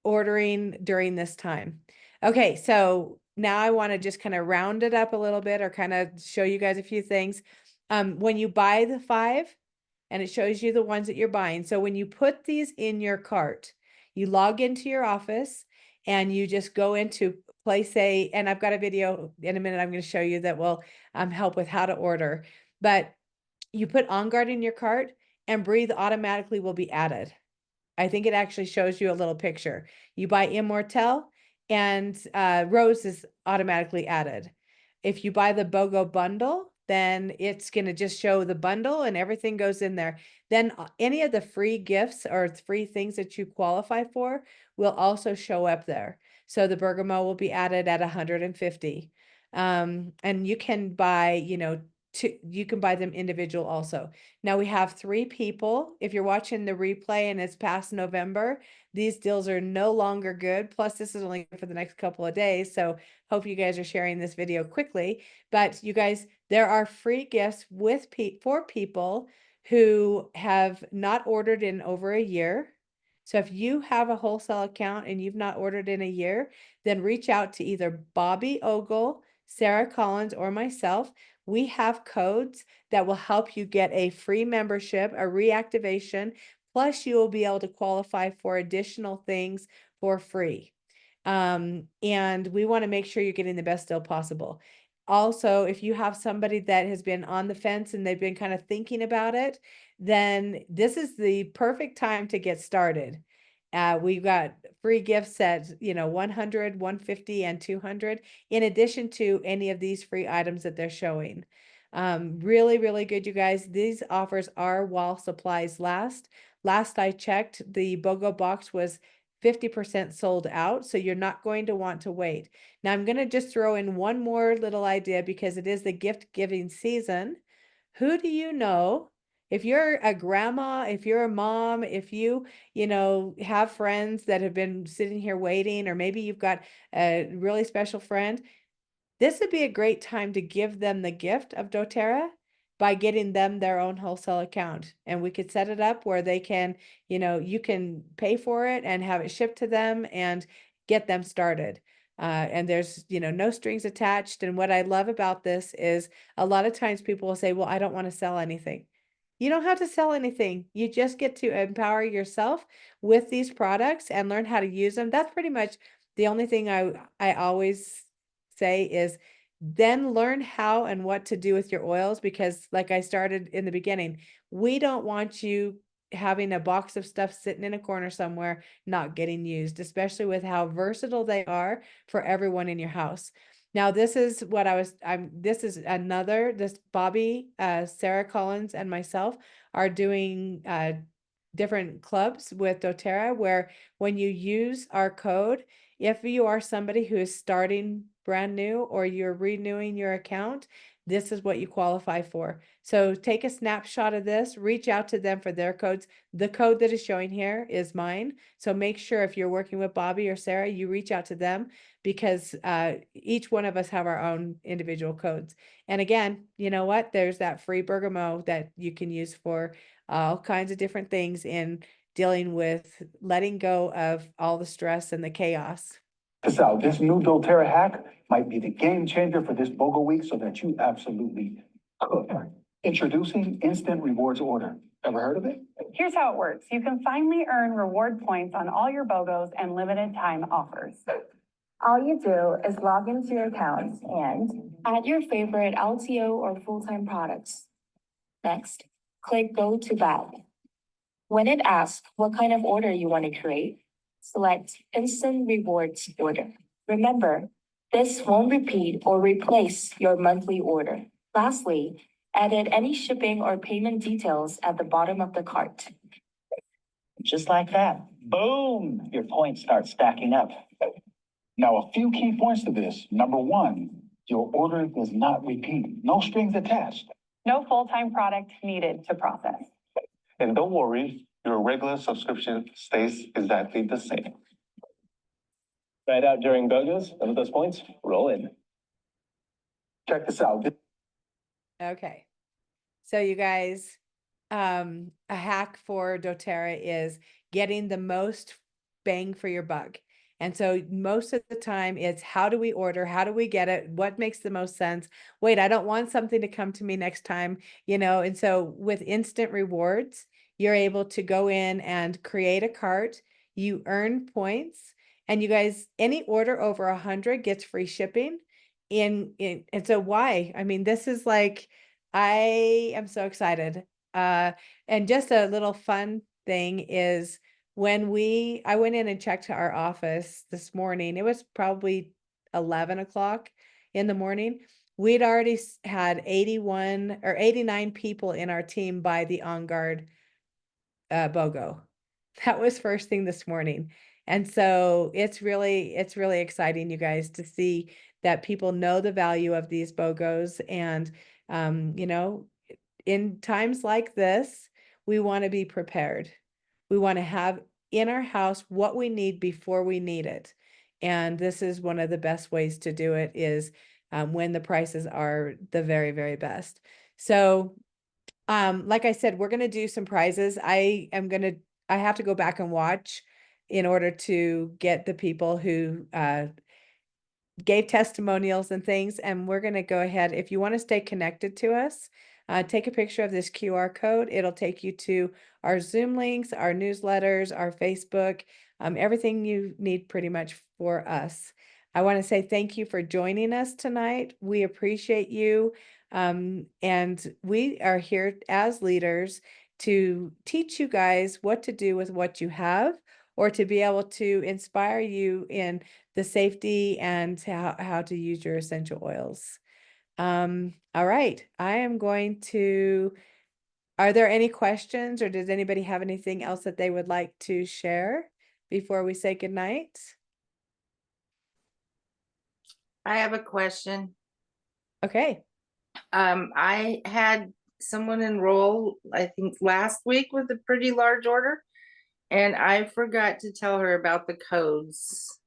ordering during this time. Okay, so now I want to just kind of round it up a little bit, or kind of show you guys a few things. When you buy the 5, and it shows you the ones that you're buying. So when you put these in your cart, you log into your office and you just go into place A, and I've got a video in a minute I'm going to show you that will help with how to order. But you put On Guard in your cart, and Breathe automatically will be added. I think it actually shows you a little picture. You buy Immortel, and Rose is automatically added. If you buy the BOGO bundle, then it's going to just show the bundle and everything goes in there. Then any of the free gifts or free things that you qualify for will also show up there. So the bergamot will be added at 150. And you can buy, you can buy them individual also. Now we have 3 people. If you're watching the replay and it's past November, these deals are no longer good. Plus, this is only for the next couple of days. So hope you guys are sharing this video quickly. But you guys, there are free gifts for people who have not ordered in over a year. So if you have a wholesale account and you've not ordered in a year, then reach out to either Bobby Ogle, Sarah Collins, or myself. We have codes that will help you get a free membership, a reactivation, plus you will be able to qualify for additional things for free. And we want to make sure you're getting the best deal possible. Also, if you have somebody that has been on the fence and they've been kind of thinking about it, then this is the perfect time to get started. We've got free gifts at 100, 150, and 200, in addition to any of these free items that they're showing. Really, really good, you guys. These offers are while supplies last. Last I checked, the BOGO box was 50% sold out, so you're not going to want to wait. Now I'm going to just throw in one more little idea because it is the gift giving season. Who do you know? If you're a grandma, if you're a mom, if you have friends that have been sitting here waiting, or maybe you've got a really special friend, this would be a great time to give them the gift of doTERRA by getting them their own wholesale account. And we could set it up where they can, you can pay for it and have it shipped to them and get them started. And there's, no strings attached. And what I love about this is a lot of times people will say, well, I don't want to sell anything. You don't have to sell anything. You just get to empower yourself with these products and learn how to use them. That's pretty much the only thing I always say is then learn how and what to do with your oils, because like I started in the beginning, we don't want you having a box of stuff sitting in a corner somewhere not getting used, especially with how versatile they are for everyone in your house. Now, this is what this is this Bobby, Sarah Collins and myself are doing, different clubs with Doterra where when you use our code, if you are somebody who is starting brand new or you're renewing your account, this is what you qualify for. So take a snapshot of this, reach out to them for their codes. The code that is showing here is mine. So make sure if you're working with Bobby or Sarah, you reach out to them because each one of us have our own individual codes. And again, you know what? There's that free Bergamot that you can use for all kinds of different things in dealing with letting go of all the stress and the chaos. So this new Doterra hack might be the game changer for this BOGO week so that you absolutely could. Introducing Instant Rewards Order. Ever heard of it? Here's how it works. You can finally earn reward points on all your BOGOs and limited time offers. All you do is log into your account and add your favorite LTO or full-time products. Next, click Go to Bag. When it asks what kind of order you want to create, select Instant Rewards Order. Remember, this won't repeat or replace your monthly order. Lastly, edit any shipping or payment details at the bottom of the cart. Just like that, boom, your points start stacking up. Now, a few key points to this. Number one, your order does not repeat. No strings attached. No full-time product needed to process. And don't worry, your regular subscription stays exactly the same. Try it out during BOGOs, and with those points, roll in. Check this out. Okay. So you guys, a hack for Doterra is getting the most bang for your buck. And so most of the time it's how do we order? How do we get it? What makes the most sense? Wait, I don't want something to come to me next time, you know? And so with instant rewards, you're able to go in and create a cart. You earn points, and you guys, any order over 100 gets free shipping. And so why? I mean, this is like, I am so excited. And just a little fun thing is when I went in and checked our office this morning, it was probably 11 o'clock in the morning. We'd already had 81 or 89 people in our team buy the On Guard BOGO. That was first thing this morning. And so it's really exciting, you guys, to see that people know the value of these BOGOs. And, you know, in times like this, we want to be prepared. We want to have in our house what we need before we need it. And this is one of the best ways to do it is when the prices are the very, very best. So like I said, we're going to do some prizes. I have to go back and watch in order to get the people who gave testimonials and things. And we're going to go ahead. If you want to stay connected to us, take a picture of this QR code. It'll take you to our Zoom links, our newsletters, our Facebook, everything you need pretty much for us. I want to say thank you for joining us tonight. We appreciate you. And we are here as leaders to teach you guys what to do with what you have, or to be able to inspire you in the safety and how to use your essential oils. All right, I am going to, are there any questions, or does anybody have anything else that they would like to share before we say goodnight? I have a question. Okay. I had someone enroll, I think last week, with a pretty large order, and I forgot to tell her about the codes.